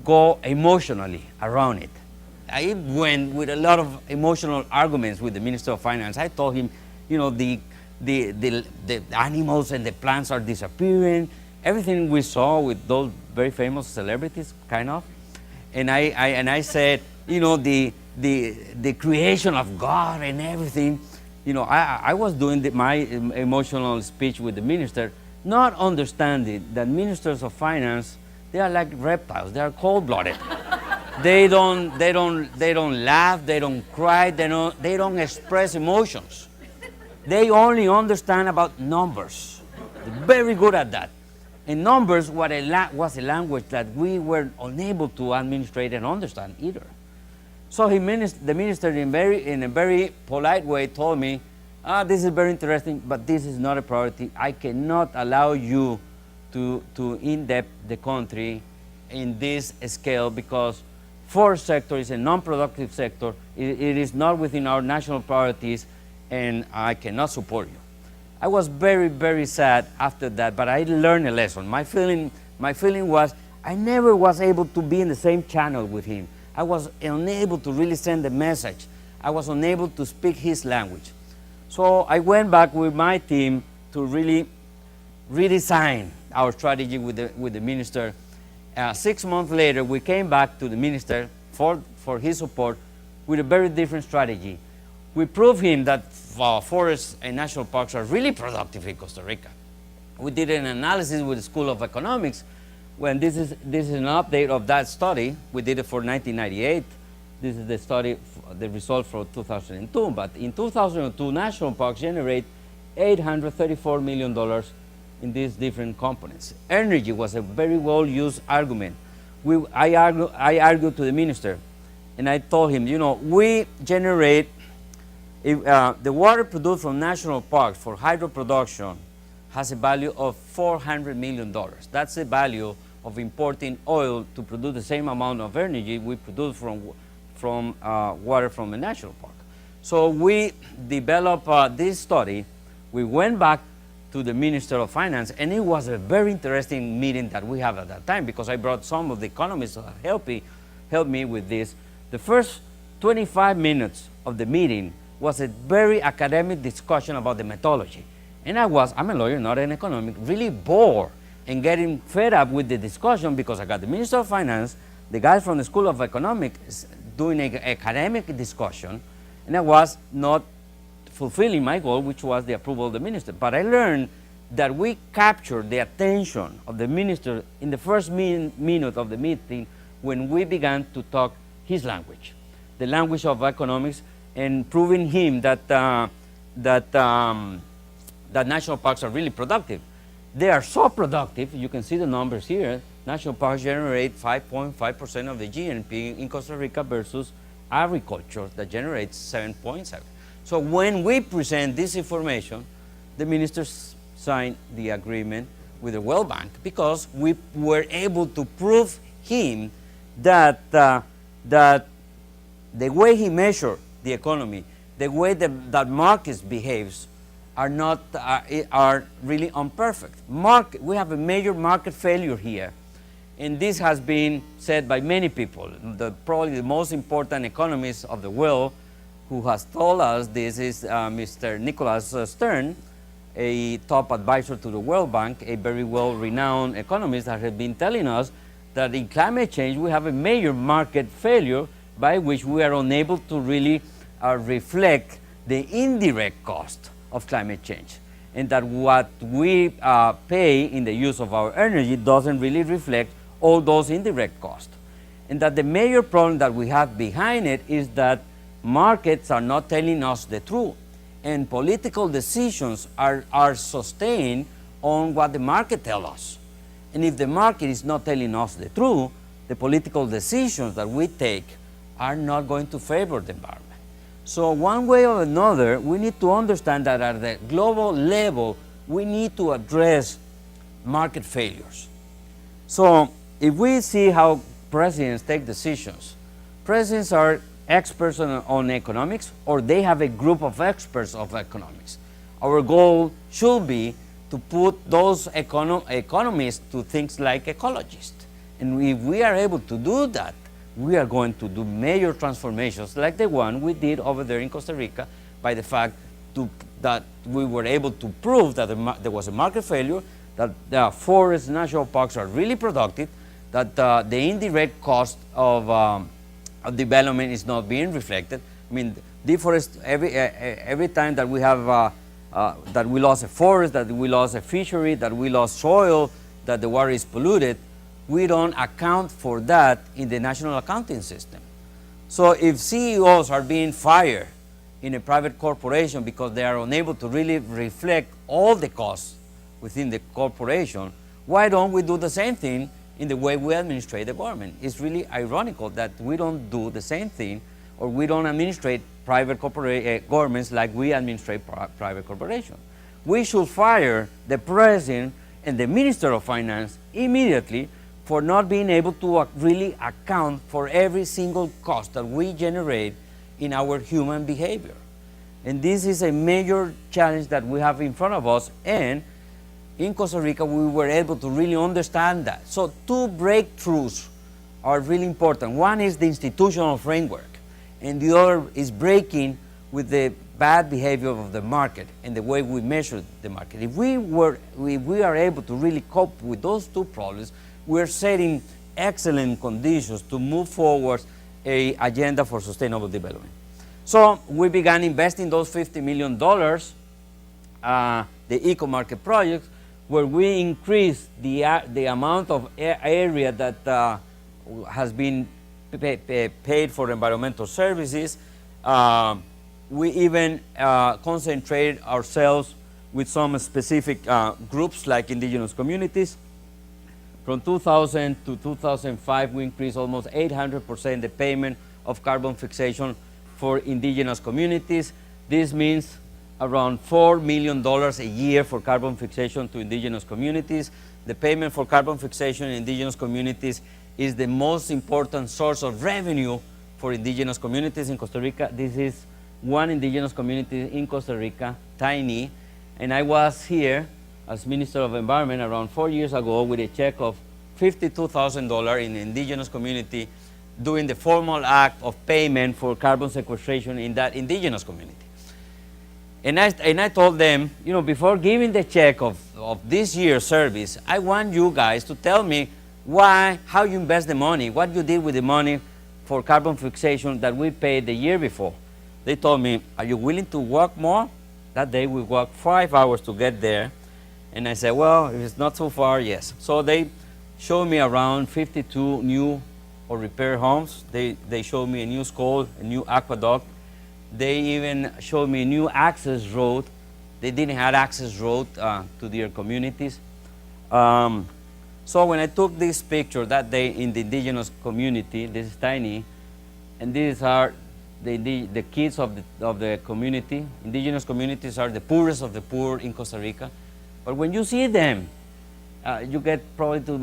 go emotionally around it. I went with a lot of emotional arguments with the Minister of Finance. I told him, the animals and the plants are disappearing, everything we saw with those very famous celebrities, kind of. And I said, the creation of God and everything. I was doing my emotional speech with the minister, not understanding that ministers of finance, they are like reptiles. They are cold-blooded. They don't laugh. They don't cry. They don't express emotions. They only understand about numbers. They're very good at that. And numbers was a language that we were unable to administrate and understand either. So the minister, in a very polite way, told me, this is very interesting, but this is not a priority. I cannot allow you to in-depth the country in this scale because forest sector is a non-productive sector. It is not within our national priorities, and I cannot support you. I was very, very sad after that, but I learned a lesson. My feeling was I never was able to be in the same channel with him. I was unable to really send the message. I was unable to speak his language. So I went back with my team to really redesign our strategy with the minister. 6 months later, we came back to the minister for his support with a very different strategy. We proved him that forests and national parks are really productive in Costa Rica. We did an analysis with the School of Economics. When this is an update of that study. We did it for 1998. This is the study, the result for 2002. But in 2002, national parks generate $834 million in these different components. Energy was a very well-used argument. I argued to the minister, and I told him, we generate the water produced from national parks for hydro production has a value of $400 million. That's the value of importing oil to produce the same amount of energy we produce from water from a national park. So we developed this study. We went back to the Minister of Finance, and it was a very interesting meeting that we had at that time, because I brought some of the economists that helped me with this. The first 25 minutes of the meeting was a very academic discussion about the methodology. And I'm a lawyer, not an economic, really bored and getting fed up with the discussion, because I got the Minister of Finance, the guys from the School of Economics doing an academic discussion, and I was not fulfilling my goal, which was the approval of the minister. But I learned that we captured the attention of the minister in the first minute of the meeting when we began to talk his language, the language of economics, and proving him that national parks are really productive. They are so productive, you can see the numbers here. National parks generate 5.5% of the GNP in Costa Rica versus agriculture that generates 7.7. So when we present this information, the ministers signed the agreement with the World Bank, because we were able to prove him that the way he measured the economy, the way that markets behaves, are really imperfect. We have a major market failure here, and this has been said by many people. Probably the most important economist of the world who has told us this is Mr. Nicholas Stern, a top advisor to the World Bank, a very well-renowned economist that has been telling us that in climate change we have a major market failure by which we are unable to really reflect the indirect cost of climate change, and that what we pay in the use of our energy doesn't really reflect all those indirect costs. And that the major problem that we have behind it is that markets are not telling us the truth, and political decisions are sustained on what the market tells us. And if the market is not telling us the truth, the political decisions that we take are not going to favor the environment. So one way or another, we need to understand that at the global level, we need to address market failures. So if we see how presidents take decisions, presidents are experts on economics, or they have a group of experts of economics. Our goal should be to put those economists to things like ecologists. And if we are able to do that, we are going to do major transformations like the one we did over there in Costa Rica, by the fact that we were able to prove that there was a market failure, that the forest national parks are really productive, that the indirect cost of development is not being reflected. I mean, every time that we have that we lost a forest, that we lost a fishery, that we lost soil, that the water is polluted, we don't account for that in the national accounting system. So if CEOs are being fired in a private corporation because they are unable to really reflect all the costs within the corporation, why don't we do the same thing in the way we administrate the government? It's really ironical that we don't do the same thing, or we don't administrate private governments like we administrate private corporations. We should fire the president and the minister of finance immediately for not being able to really account for every single cost that we generate in our human behavior. And this is a major challenge that we have in front of us, and in Costa Rica we were able to really understand that. So two breakthroughs are really important. One is the institutional framework, and the other is breaking with the bad behavior of the market and the way we measure the market. If we are able to really cope with those two problems, we're setting excellent conditions to move forward an agenda for sustainable development. So we began investing those $50 million, the eco-market projects, where we increased the amount of area that has been paid for environmental services. We even concentrate ourselves with some specific groups like indigenous communities. From 2000 to 2005, we increased almost 800% the payment of carbon fixation for indigenous communities. This means around $4 million a year for carbon fixation to indigenous communities. The payment for carbon fixation in indigenous communities is the most important source of revenue for indigenous communities in Costa Rica. This is one indigenous community in Costa Rica, tiny, and I was here as Minister of Environment around 4 years ago with a check of $52,000 in indigenous community doing the formal act of payment for carbon sequestration in that indigenous community. And I told them, you know, before giving the check of this year's service, I want you guys to tell me how you invest the money, what you did with the money for carbon fixation that we paid the year before. They told me, are you willing to walk more? That day we walked 5 hours to get there. And I said, well, if it's not so far, yes. So they showed me around 52 new or repair homes. They showed me a new school, a new aqueduct. They even showed me a new access road. They didn't have access road to their communities. So when I took this picture that day in the indigenous community, this is tiny, and these are the kids of the community. Indigenous communities are the poorest of the poor in Costa Rica. But when you see them, you get probably to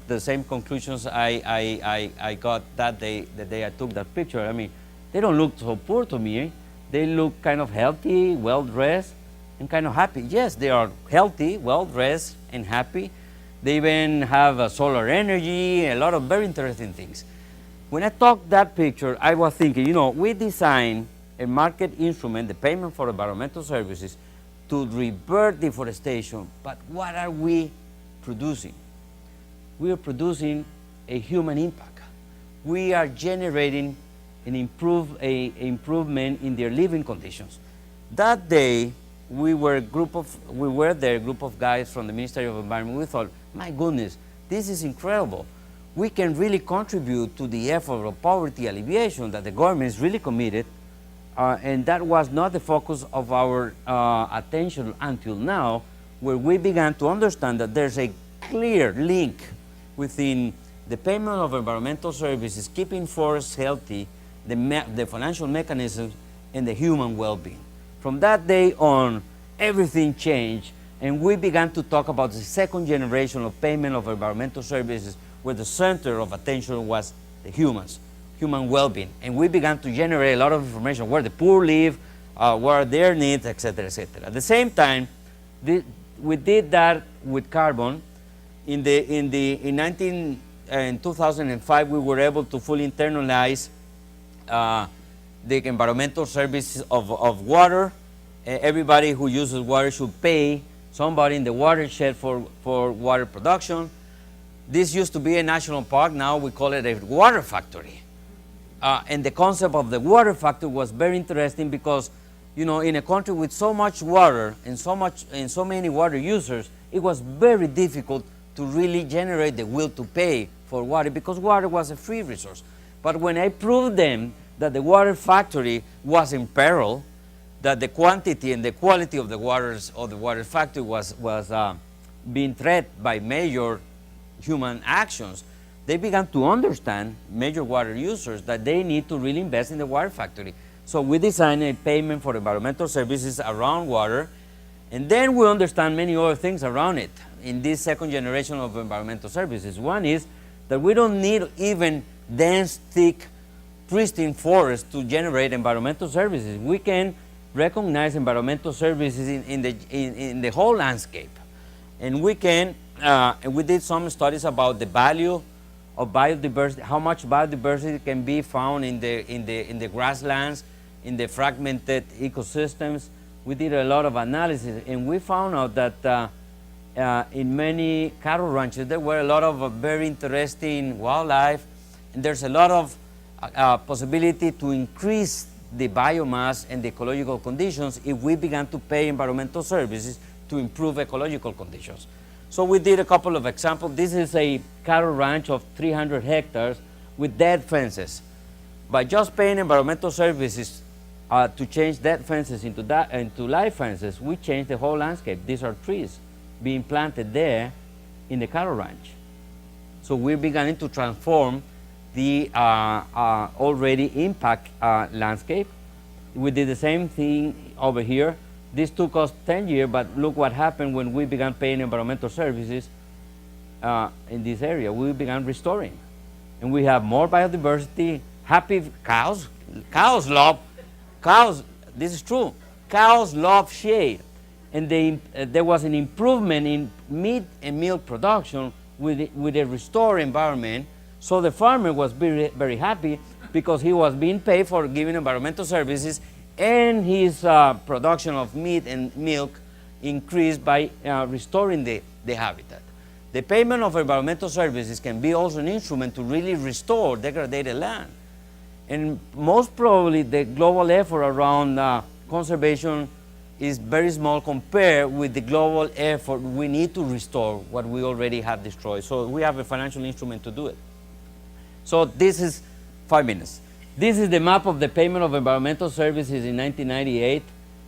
the same conclusions I got that day, the day I took that picture. I mean, they don't look so poor to me. They look kind of healthy, well-dressed, and kind of happy. Yes, they are healthy, well-dressed, and happy. They even have solar energy, a lot of very interesting things. When I took that picture, I was thinking, you know, we designed a market instrument, the payment for environmental services, to revert deforestation, but what are we producing? We are producing a human impact. We are generating an improvement in their living conditions. That day, we were a group of guys from the Ministry of Environment. We thought, my goodness, this is incredible. We can really contribute to the effort of poverty alleviation that the government is really committed, and that was not the focus of our attention until now, where we began to understand that there's a clear link within the payment of environmental services, keeping forests healthy, the financial mechanisms, and the human well-being. From that day on, everything changed, and we began to talk about the second generation of payment of environmental services, where the center of attention was the human well-being. And we began to generate a lot of information, where the poor live, what are their needs, et cetera, et cetera. At the same time, we did that with carbon. In 2005, we were able to fully internalize the environmental services of water. Everybody who uses water should pay somebody in the watershed for water production. This used to be a national park. Now we call it a water factory. And the concept of the water factory was very interesting because, you know, in a country with so much water and so many water users, it was very difficult to really generate the will to pay for water, because water was a free resource. But when I proved them that the water factory was in peril, that the quantity and the quality of the waters of the water factory was being threatened by major human actions, they began to understand, major water users, that they need to really invest in the water factory. So we designed a payment for environmental services around water, and then we understand many other things around it in this second generation of environmental services. One is that we don't need even dense, thick, pristine forests to generate environmental services. We can recognize environmental services in the whole landscape. And we can, we did some studies about the value of biodiversity, how much biodiversity can be found in the grasslands, in the fragmented ecosystems. We did a lot of analysis, and we found out that in many cattle ranches, there were a lot of very interesting wildlife, and there's a lot of possibility to increase the biomass and the ecological conditions if we began to pay environmental services to improve ecological conditions. So we did a couple of examples. This is a cattle ranch of 300 hectares with dead fences. By just paying environmental services to change dead fences into live fences, we changed the whole landscape. These are trees being planted there in the cattle ranch. So we're beginning to transform the already impact landscape. We did the same thing over here. This took us 10 years, but look what happened when we began paying environmental services in this area. We began restoring. And we have more biodiversity, happy cows. Cows, this is true. Cows love shade. And there was an improvement in meat and milk production with a restored environment. So the farmer was very, very happy because he was being paid for giving environmental services, and his production of meat and milk increased by restoring the habitat. The payment of environmental services can be also an instrument to really restore degraded land. And most probably the global effort around conservation is very small compared with the global effort we need to restore what we already have destroyed. So we have a financial instrument to do it. So this is 5 minutes. This is the map of the payment of environmental services in 1998.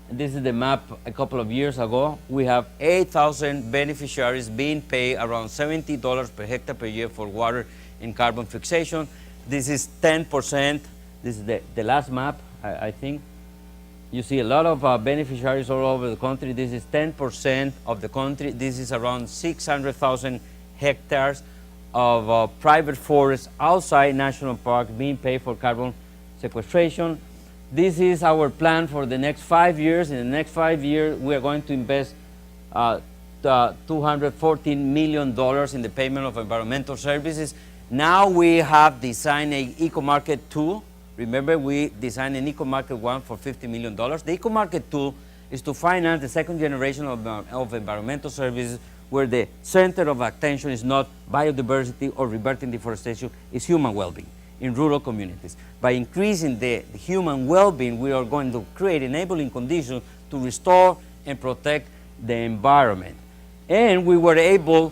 And this is the map a couple of years ago. We have 8,000 beneficiaries being paid around $70 per hectare per year for water and carbon fixation. This is 10%. This is the last map, I think. You see a lot of beneficiaries all over the country. This is 10% of the country. This is around 600,000 hectares of private forests outside national parks being paid for carbon sequestration. This is our plan for the next 5 years. In the next 5 years, we are going to invest $214 million in the payment of environmental services. Now we have designed an eco-market tool. Remember, we designed an eco-market one for $50 million. The eco-market tool is to finance the second generation of environmental services, where the center of attention is not biodiversity or reverting deforestation, it's human well-being in rural communities. By increasing the human well-being, we are going to create enabling conditions to restore and protect the environment. And we were able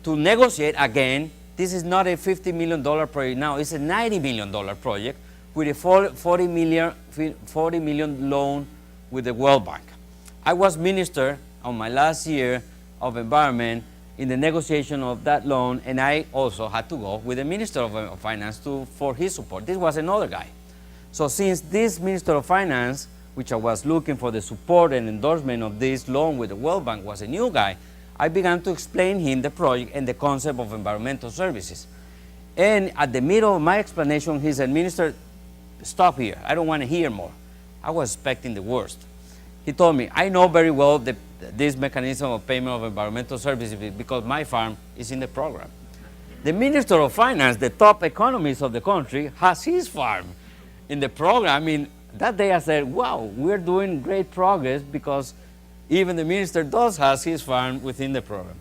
to negotiate again. This is not a $50 million project now, it's a $90 million project with a $40 million loan with the World Bank. I was minister on my last year of environment in the negotiation of that loan, and I also had to go with the Minister of Finance for his support. This was another guy. So since this Minister of Finance, which I was looking for the support and endorsement of this loan with the World Bank, was a new guy, I began to explain him the project and the concept of environmental services. And at the middle of my explanation, he said, "Minister, stop here. I don't want to hear more." I was expecting the worst. He told me, "I know very well this mechanism of payment of environmental services because my farm is in the program." The Minister of Finance, the top economist of the country, has his farm in the program. I mean, that day I said, wow, we're doing great progress because even the minister does have his farm within the program.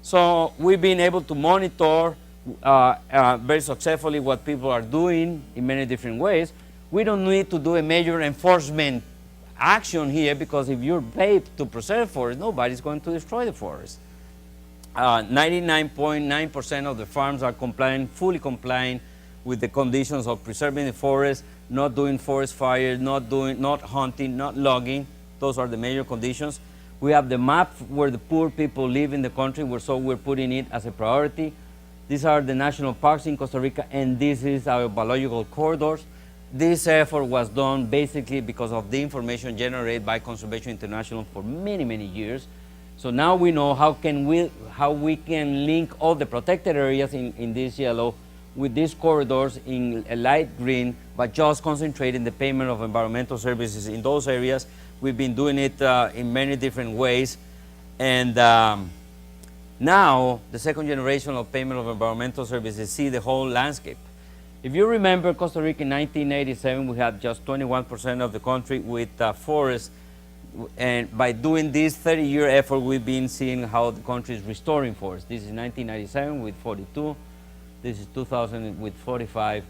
So we've been able to monitor very successfully what people are doing in many different ways. We don't need to do a major enforcement action here because if you're paid to preserve forest, nobody's going to destroy the forest. 99.9% of the farms are fully complying with the conditions of preserving the forest, not doing forest fires, not hunting, not logging. Those are the major conditions. We have the map where the poor people live in the country, so we're putting it as a priority. These are the national parks in Costa Rica, and this is our biological corridors. This effort was done basically because of the information generated by Conservation International for many, many years. So now we know how we can link all the protected areas in this yellow with these corridors in a light green, but just concentrating the payment of environmental services in those areas. We've been doing it in many different ways. And now the second generation of payment of environmental services see the whole landscape. If you remember Costa Rica in 1987, we had just 21% of the country with forests. And by doing this 30-year effort, we've been seeing how the country is restoring forests. This is 1997 with 42. This is 2000 with 45.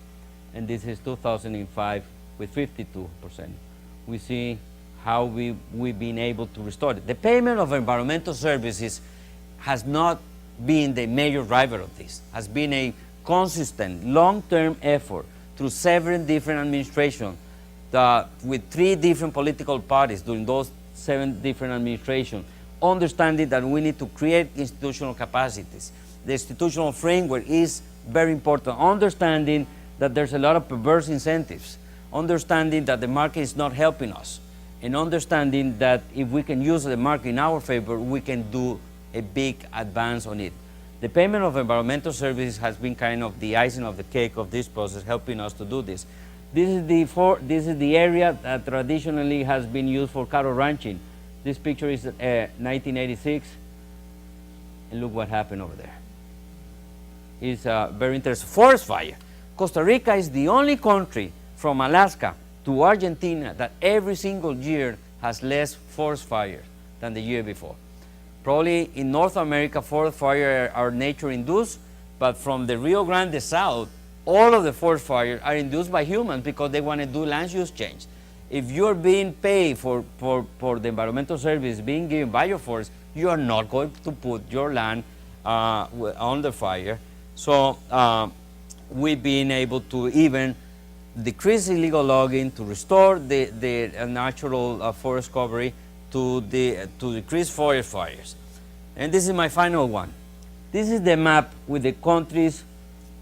And this is 2005 with 52%. We see how we've been able to restore it. The payment of environmental services has not been the major driver of this. Has been a consistent, long-term effort through 7 different administrations with 3 different political parties during those 7 different administrations, understanding that we need to create institutional capacities. The institutional framework is very important, understanding that there's a lot of perverse incentives, understanding that the market is not helping us, and understanding that if we can use the market in our favor, we can do a big advance on it. The payment of environmental services has been kind of the icing of the cake of this process, helping us to do this. This is the area that traditionally has been used for cattle ranching. This picture is 1986, and look what happened over there. It's very interesting. Forest fire. Costa Rica is the only country from Alaska to Argentina that every single year has less forest fires than the year before. Probably in North America, forest fires are nature-induced, but from the Rio Grande south, all of the forest fires are induced by humans because they want to do land use change. If you're being paid for the environmental service being given by your forest, you are not going to put your land under fire. So we've been able to even decrease illegal logging, to restore the natural forest cover, to decrease forest fires. And this is my final one. This is the map with the countries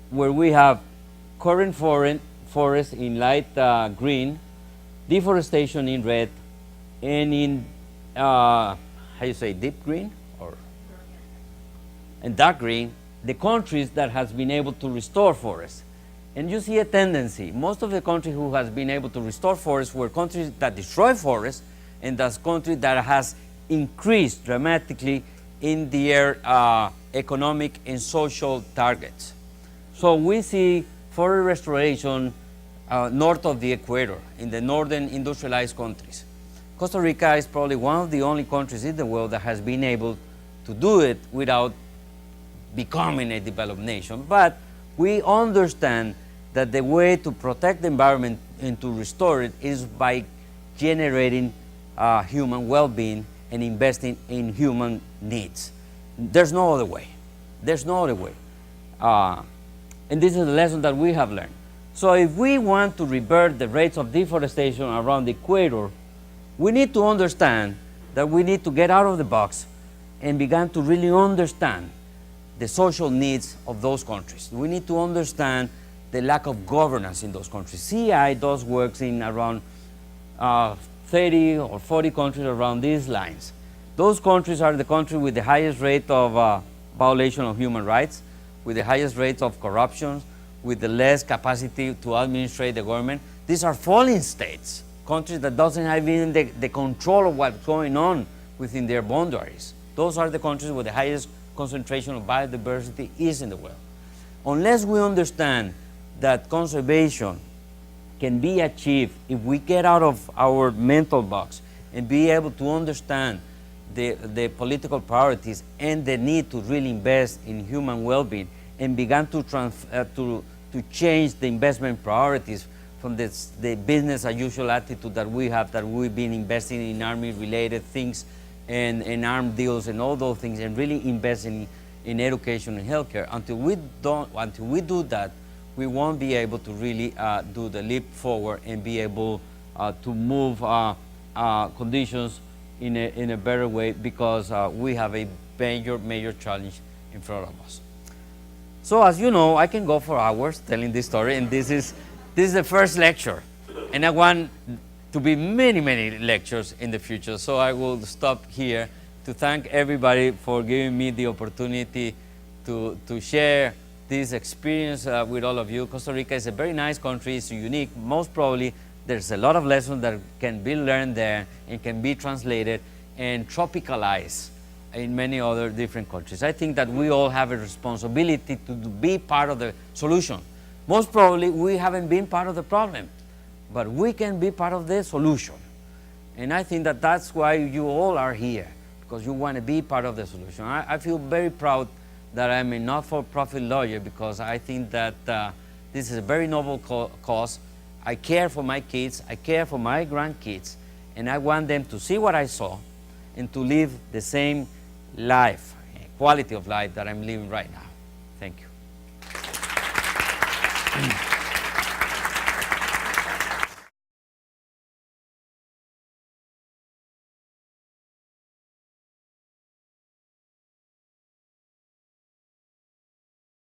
where we have current forest in light green, deforestation in red, and in how you say, deep green and dark green, the countries that has been able to restore forests. And you see a tendency. Most of the countries who has been able to restore forests were countries that destroy forests, and that's countries that has increased dramatically in their economic and social targets. So we see forest restoration north of the equator, in the northern industrialized countries. Costa Rica is probably one of the only countries in the world that has been able to do it without becoming a developed nation. But we understand that the way to protect the environment and to restore it is by generating human well-being and investing in human needs. There's no other way. There's no other way. And this is the lesson that we have learned. So if we want to revert the rates of deforestation around the equator, we need to understand that we need to get out of the box and begin to really understand the social needs of those countries. We need to understand the lack of governance in those countries. CI does works in around 30 or 40 countries around these lines. Those countries are the countries with the highest rate of violation of human rights, with the highest rates of corruption, with the less capacity to administrate the government. These are fallen states, countries that doesn't have even the control of what's going on within their boundaries. Those are the countries with the highest concentration of biodiversity is in the world. Unless we understand that conservation can be achieved if we get out of our mental box and be able to understand the political priorities and the need to really invest in human well-being and begin to change the investment priorities from the business as usual attitude that we have, that we've been investing in army-related things and arm deals and all those things, and really investing in education and healthcare. Until we do that, we won't be able to really do the leap forward and be able to move conditions in a better way, because we have a major challenge in front of us. So as you know, I can go for hours telling this story, and this is the first lecture, and I want to be many lectures in the future. So I will stop here to thank everybody for giving me the opportunity to share this experience with all of you. Costa Rica is a very nice country. It's unique. Most probably there's a lot of lessons that can be learned there and can be translated and tropicalized in many other different countries. I think that we all have a responsibility to be part of the solution. Most probably we haven't been part of the problem, but we can be part of the solution. And I think that that's why you all are here, because you want to be part of the solution. I feel very proud that I'm a not-for-profit lawyer, because I think that this is a very noble cause. I care for my kids, I care for my grandkids, and I want them to see what I saw and to live the same life, quality of life that I'm living right now. Thank you.